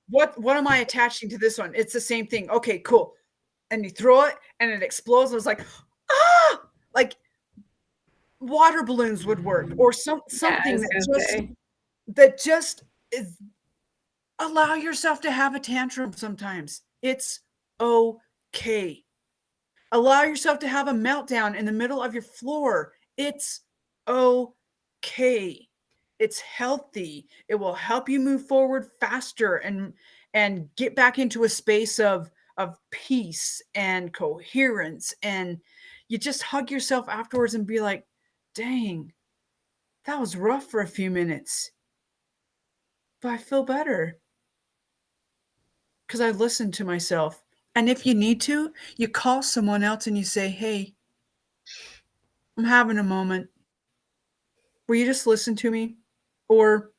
What am I attaching to this one? It's the same thing. Okay, cool. And you throw it and it explodes. It was like, like water balloons would work, or something that just is. Allow yourself to have a tantrum sometimes. It's okay. Allow yourself to have a meltdown in the middle of your floor. It's okay. It's healthy. It will help you move forward faster and get back into a space of peace and coherence. And you just hug yourself afterwards and be like, dang, that was rough for a few minutes, but I feel better because I listened to myself. And if you need to, you call someone else and you say, hey, I'm having a moment. Will you just listen to me? Or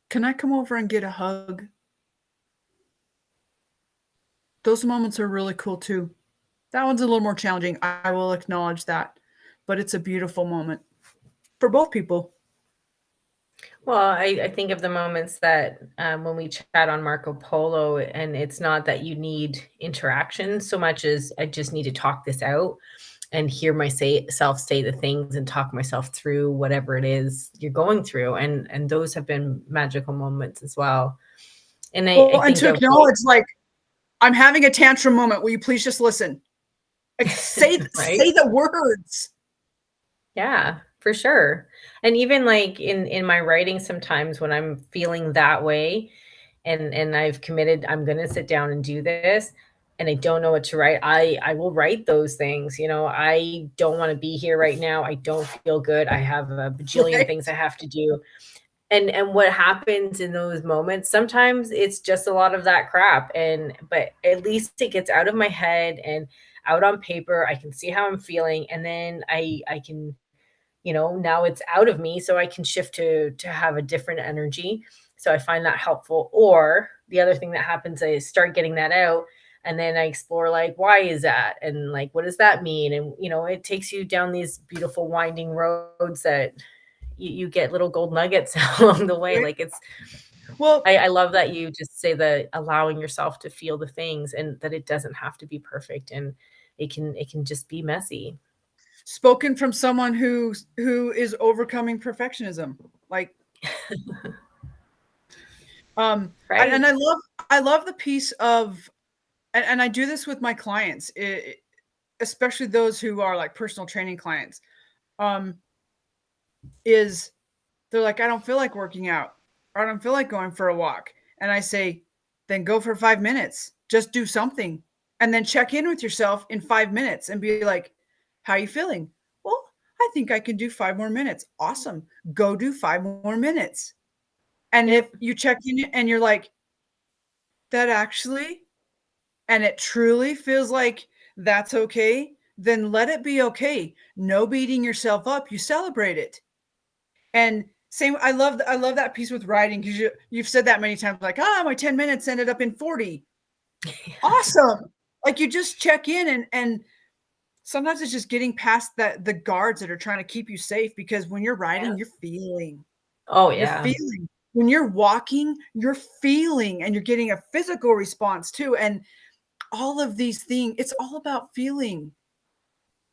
can I come over and get a hug? Those moments are really cool too. That one's a little more challenging. I will acknowledge that. But it's a beautiful moment for both people. Well, I think of the moments that when we chat on Marco Polo, and it's not that you need interaction so much as I just need to talk this out and hear myself say the things and talk myself through whatever it is you're going through. And those have been magical moments as well. And I think to acknowledge, like, I'm having a tantrum moment. Will you please just listen? Like, say the words. Yeah, for sure. And even like in my writing, sometimes when I'm feeling that way and I've committed, I'm going to sit down and do this, and I don't know what to write, I will write those things. I don't want to be here right now. I don't feel good. I have a bajillion things I have to do. and what happens in those moments, sometimes it's just a lot of that crap, but at least it gets out of my head and out on paper. I can see how I'm feeling, and then I can, now it's out of me, so I can shift to have a different energy. So I find that helpful. Or the other thing that happens is start getting that out, and then I explore, like, why is that, and like, what does that mean? And it takes you down these beautiful winding roads that you get little gold nuggets along the way. Right? Like, it's Well, I love that you just say that allowing yourself to feel the things, and that it doesn't have to be perfect, and it can just be messy. spoken from someone who is overcoming perfectionism. Like, and Right. I love the piece of, and I do this with my clients, especially those who are like personal training clients. Um, is they're like, I don't feel like working out, or I don't feel like going for a walk, and I say, then go for 5 minutes. Just do something, and then check in with yourself in 5 minutes and be like, how are you feeling? Well, I think I can do 5 more minutes. Awesome. Go do 5 more minutes. And if Yep. you check in and you're like, that actually, and it truly feels like that's okay, then let it be okay. No beating yourself up. You celebrate it. And same, I love that piece with writing because you've said that many times, like, my 10 minutes ended up in 40. Awesome. Like, you just check in, and sometimes it's just getting past the guards that are trying to keep you safe, because when you're Yeah. writing, you're feeling. Oh, You're yeah. feeling. When you're walking, you're feeling, and you're getting a physical response too. And all of these things, it's all about feeling,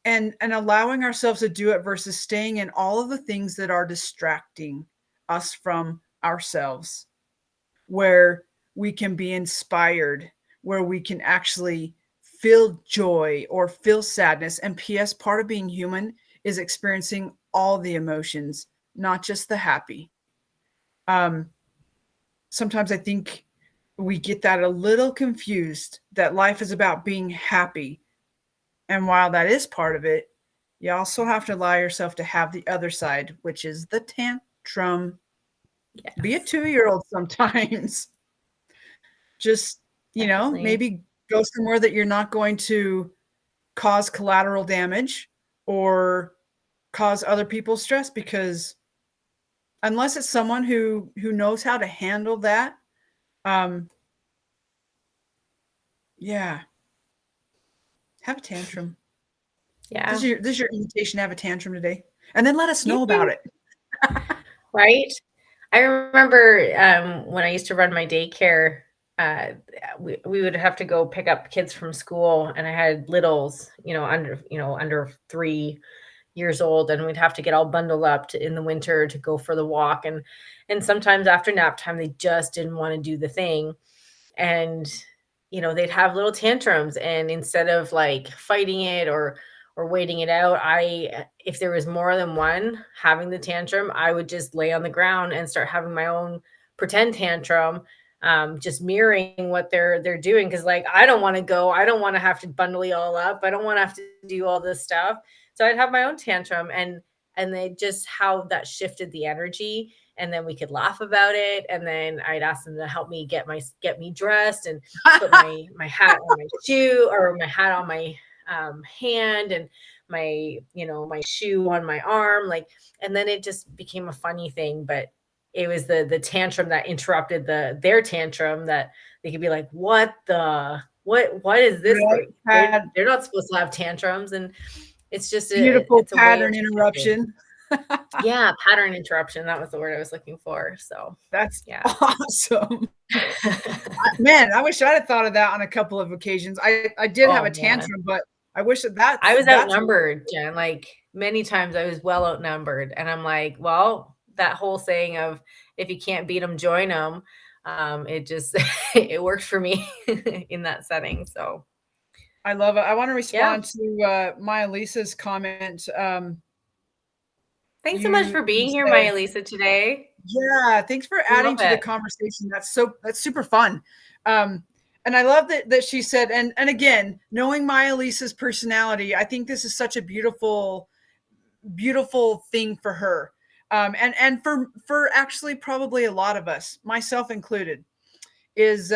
and allowing ourselves to do it versus staying in all of the things that are distracting us from ourselves, where we can be inspired, where we can actually feel joy or feel sadness. And PS, part of being human is experiencing all the emotions, not just the happy. Um, Sometimes I think we get that a little confused, that life is about being happy. And while that is part of it, you also have to allow yourself to have the other side, which is the tantrum. Be a Yes. 2-year-old sometimes. Just, Definitely. maybe go somewhere that you're not going to cause collateral damage or cause other people stress, because unless it's someone who knows how to handle that, um, yeah, have a tantrum. Yeah. This is your invitation to have a tantrum today, and then let us know about Yay. it. Right? I remember, when I used to run my daycare, uh, we would have to go pick up kids from school, and I had littles, under 3 years old, and we'd have to get all bundled up in the winter to go for the walk, and sometimes after nap time they just didn't want to do the thing, and they'd have little tantrums, and instead of like fighting it or waiting it out, I if there was more than one having the tantrum, I would just lay on the ground and start having my own pretend tantrum, just mirroring what they're doing, because like, I don't want to go, I don't want to have to bundle you all up, I don't want to have to do all this stuff. So I'd have my own tantrum, and they just how that shifted the energy, and then we could laugh about it, and then I'd ask them to help me get me dressed and put my hat on my shoe, or my hat on my hand, and my shoe on my arm, like, and then it just became a funny thing. But it was the tantrum that interrupted their tantrum, that they could be like, what is this? Right? They're not supposed to have tantrums. And it's just Beautiful it's a way of pattern shifting. interruption. Yeah, pattern interruption, that was the word I was looking for. So That's yeah. awesome. Man, I wish I'd have thought of that on a couple of occasions. I did have a Oh man, tantrum, but I wish that I was that's outnumbered, Jen. Like, many times I was well outnumbered, and I'm like, well, that whole saying of, if you can't beat them, join them. It just it worked for me in that setting. So I love it. I wanna yeah, respond to, Maya Lisa's comment. thanks so much You for you being here, said, Maya Lisa, today. yeah, thanks for I love adding to the it. conversation. That's super fun. Um, and I love that she said, and again, knowing Maya Lisa's personality, I think this is such a beautiful thing for her. And for actually probably a lot of us, myself included, is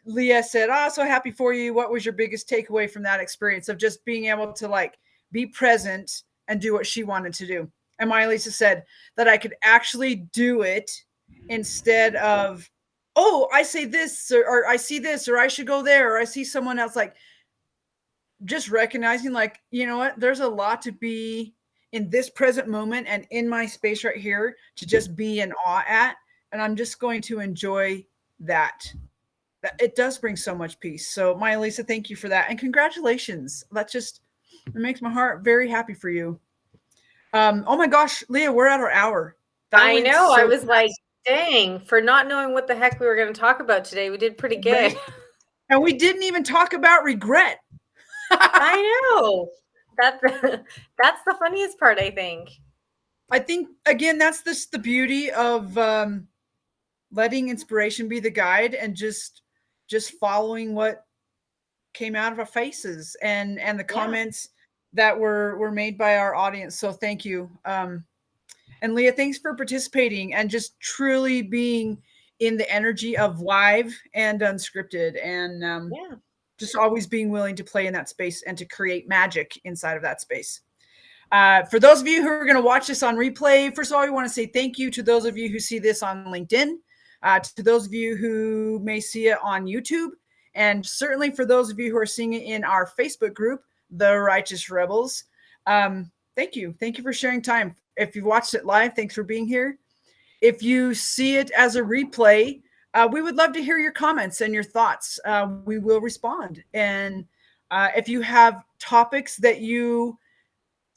Leah said, "Oh, so happy for you. What was your biggest takeaway from that experience of just being able to like be present and do what she wanted to do?" And my Lisa said that I could actually do it instead of, oh, I say this or I see this or I should go there or I see someone else. Like just recognizing, like, you know what, there's a lot to be in this present moment and in my space right here to just be in awe at. And I'm just going to enjoy that. It does bring so much peace. So, Maya Lisa, thank you for that. And congratulations. It makes my heart very happy for you. Oh my gosh, Leah, we're at our hour. That I went know. I so was fast. like, dang, for not knowing what the heck we were going to talk about today, we did pretty good. Right? And we didn't even talk about regret. I know. That's that's the funniest part, I think. I think again, that's the beauty of letting inspiration be the guide and just following what came out of our faces and the comments that were made by our audience. So thank you. And Leah, thanks for participating and just truly being in the energy of live and unscripted, and just always being willing to play in that space and to create magic inside of that space. For those of you who are going to watch this on replay, first of all, we want to say thank you to those of you who see this on LinkedIn, to those of you who may see it on YouTube, and certainly for those of you who are seeing it in our Facebook group, The Righteous Rebels. Thank you. Thank you for sharing time. If you watched it live, thanks for being here. If you see it as a replay, we would love to hear your comments and your thoughts. We will respond. And if you have topics that you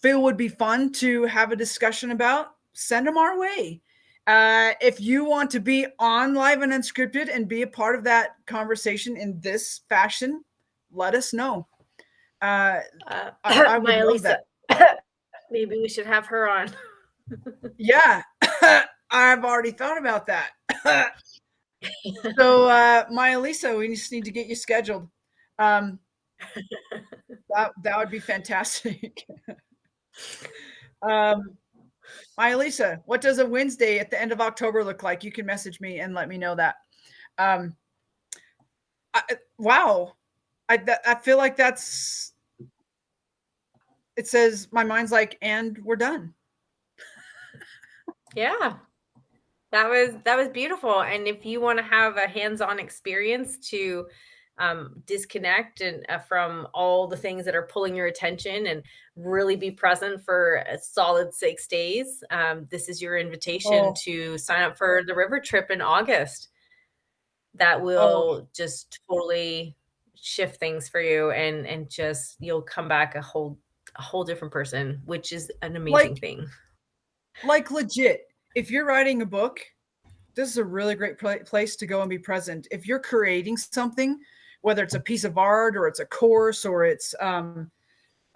feel would be fun to have a discussion about, send them our way. If you want to be on Live and Unscripted and be a part of that conversation in this fashion, let us know. I would love Elisa. that. Maybe we should have her on. Yeah, I've already thought about that. So, Maya Lisa, we just need to get you scheduled. That would be fantastic. Maya Lisa, what does a Wednesday at the end of October look like? You can message me and let me know that. Wow. I feel like that's, it says my mind's like, and we're done. Yeah. That was beautiful. And if you want to have a hands-on experience to disconnect and from all the things that are pulling your attention and really be present for a solid 6 days, this is your invitation to sign up for the river trip in August. That will just totally shift things for you, and just you'll come back a whole different person, which is an amazing thing. Like legit, if you're writing a book, this is a really great place to go and be present. If you're creating something, whether it's a piece of art or it's a course or it's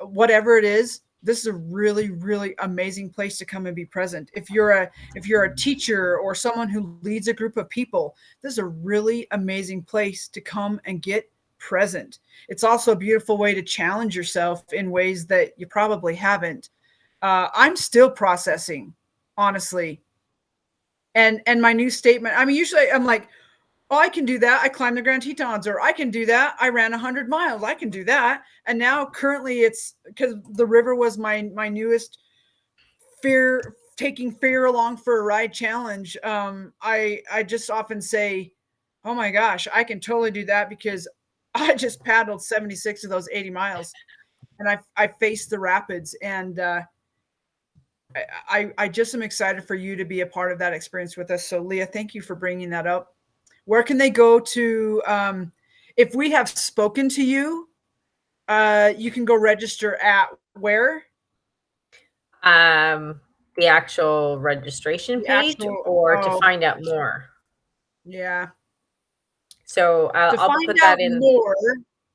whatever it is, this is a really, really amazing place to come and be present. If you're a teacher or someone who leads a group of people, this is a really amazing place to come and get present. It's also a beautiful way to challenge yourself in ways that you probably haven't. I'm still processing, honestly. And my new statement, I mean, usually I'm like, oh, I can do that. I climbed the Grand Tetons, or I can do that. I ran 100 miles. I can do that. And now currently it's because the river was my newest taking fear along for a ride challenge. I just often say, oh my gosh, I can totally do that because I just paddled 76 of those 80 miles and I faced the rapids, and I just am excited for you to be a part of that experience with us. So Leah, thank you for bringing that up. Where can they go to, if we have spoken to you, you can go register at where? The actual registration page, or to find out more. Yeah. So I'll put that in more.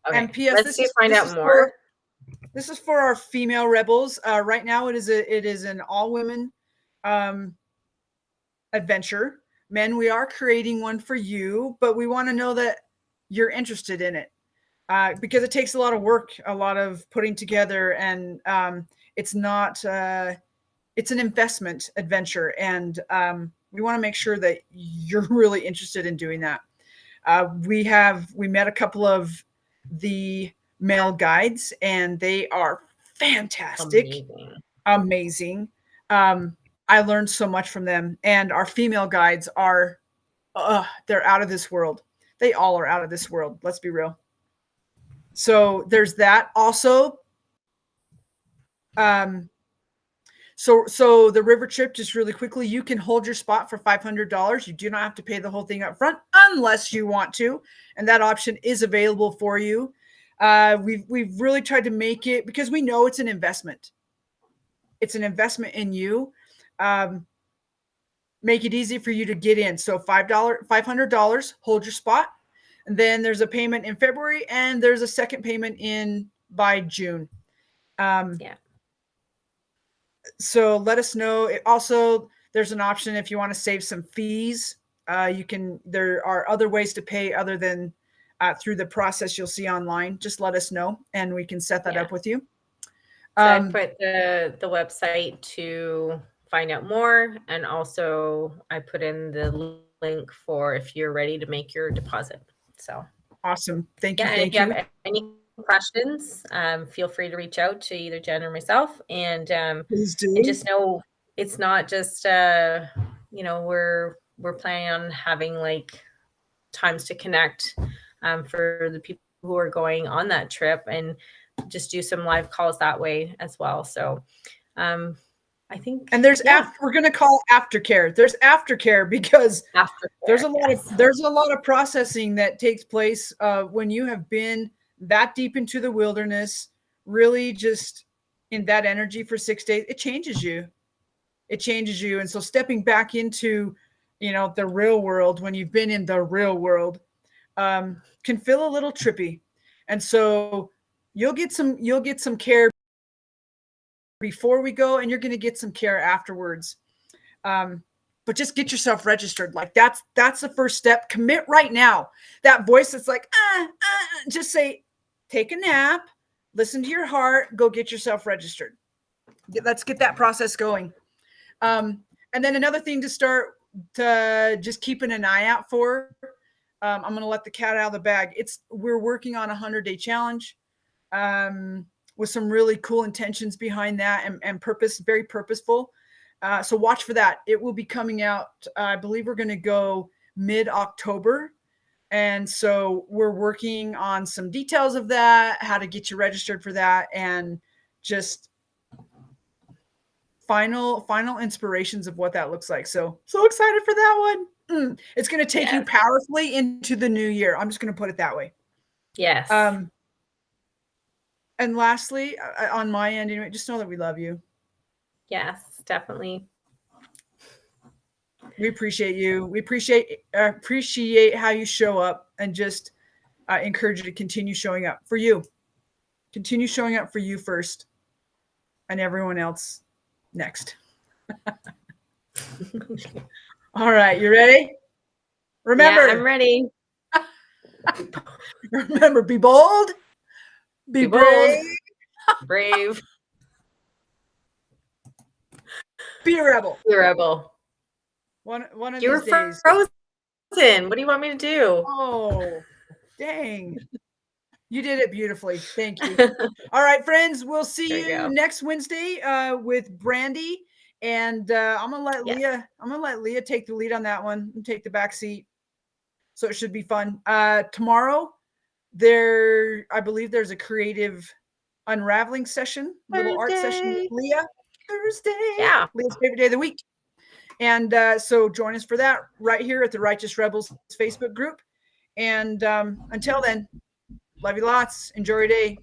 Okay. And P.S. Let's see, find out more. This is for our female rebels. Right now, it is an all-women adventure. Men, we are creating one for you, but we want to know that you're interested in it because it takes a lot of work, a lot of putting together, and it's not it's an investment adventure, and we want to make sure that you're really interested in doing that. We met a couple of the male guides, and they are fantastic, amazing. I learned so much from them, and our female guides are they're out of this world. They all are out of this world. Let's be real. So there's that. Also, so the river trip, just really quickly, you can hold your spot for $500. You do not have to pay the whole thing up front unless you want to, and that option is available for you. We've really tried to make it, because we know it's an investment. It's an investment in you. Make it easy for you to get in. So $500, hold your spot. And then there's a payment in February, and there's a second payment in by June. Yeah. So let us know. Also, there's an option if you want to save some fees. You can. There are other ways to pay other than through the process you'll see online. Just let us know, and we can set that up with you. So I put the website to find out more, and also I put in the link for if you're ready to make your deposit. So awesome. Thank you. And thank if you you. have any questions, feel free to reach out to either Jen or myself, and please do. And just know it's not just we're planning on having like times to connect for the people who are going on that trip, and just do some live calls that way as well. So I think, and there's we're going to call aftercare. There's aftercare because there's a lot of processing that takes place when you have been that deep into the wilderness, really just in that energy for 6 days. It changes you. And so stepping back into, the real world, when you've been in the real world, can feel a little trippy. And so you'll get some care before we go, and you're going to get some care afterwards. But just get yourself registered. Like that's the first step. Commit right now. That voice that's like, just say, take a nap, listen to your heart, go get yourself registered. Let's get that process going. And then another thing to start to just keeping an eye out for. I'm going to let the cat out of the bag. We're working on a 100-day challenge. With some really cool intentions behind that, and purpose, very purposeful. So watch for that. It will be coming out. I believe we're going to go mid-October. And so we're working on some details of that, how to get you registered for that, and just final inspirations of what that looks like. So excited for that one. It's going to take you powerfully into the new year. I'm just going to put it that way. Yes. And lastly, on my end, anyway, just know that we love you. Yes, definitely. We appreciate you. We appreciate how you show up, and just encourage you to continue showing up for you. Continue showing up for you first, and everyone else next. All right, you ready? Remember, I'm ready. Remember, be bold. Be brave. Brave. Be a rebel. Be a rebel. One of you these days. Frozen. What do you want me to do? Oh, dang. You did it beautifully. Thank you. All right, friends. We'll see you next Wednesday with Brandy. And I'm gonna let Leah take the lead on that one and take the back seat. So it should be fun. Tomorrow, I believe there's a creative unraveling session, little art session with Leah. Thursday. Yeah. Leah's favorite day of the week. And so join us for that right here at the Righteous Rebels Facebook group. And until then, love you lots. Enjoy your day.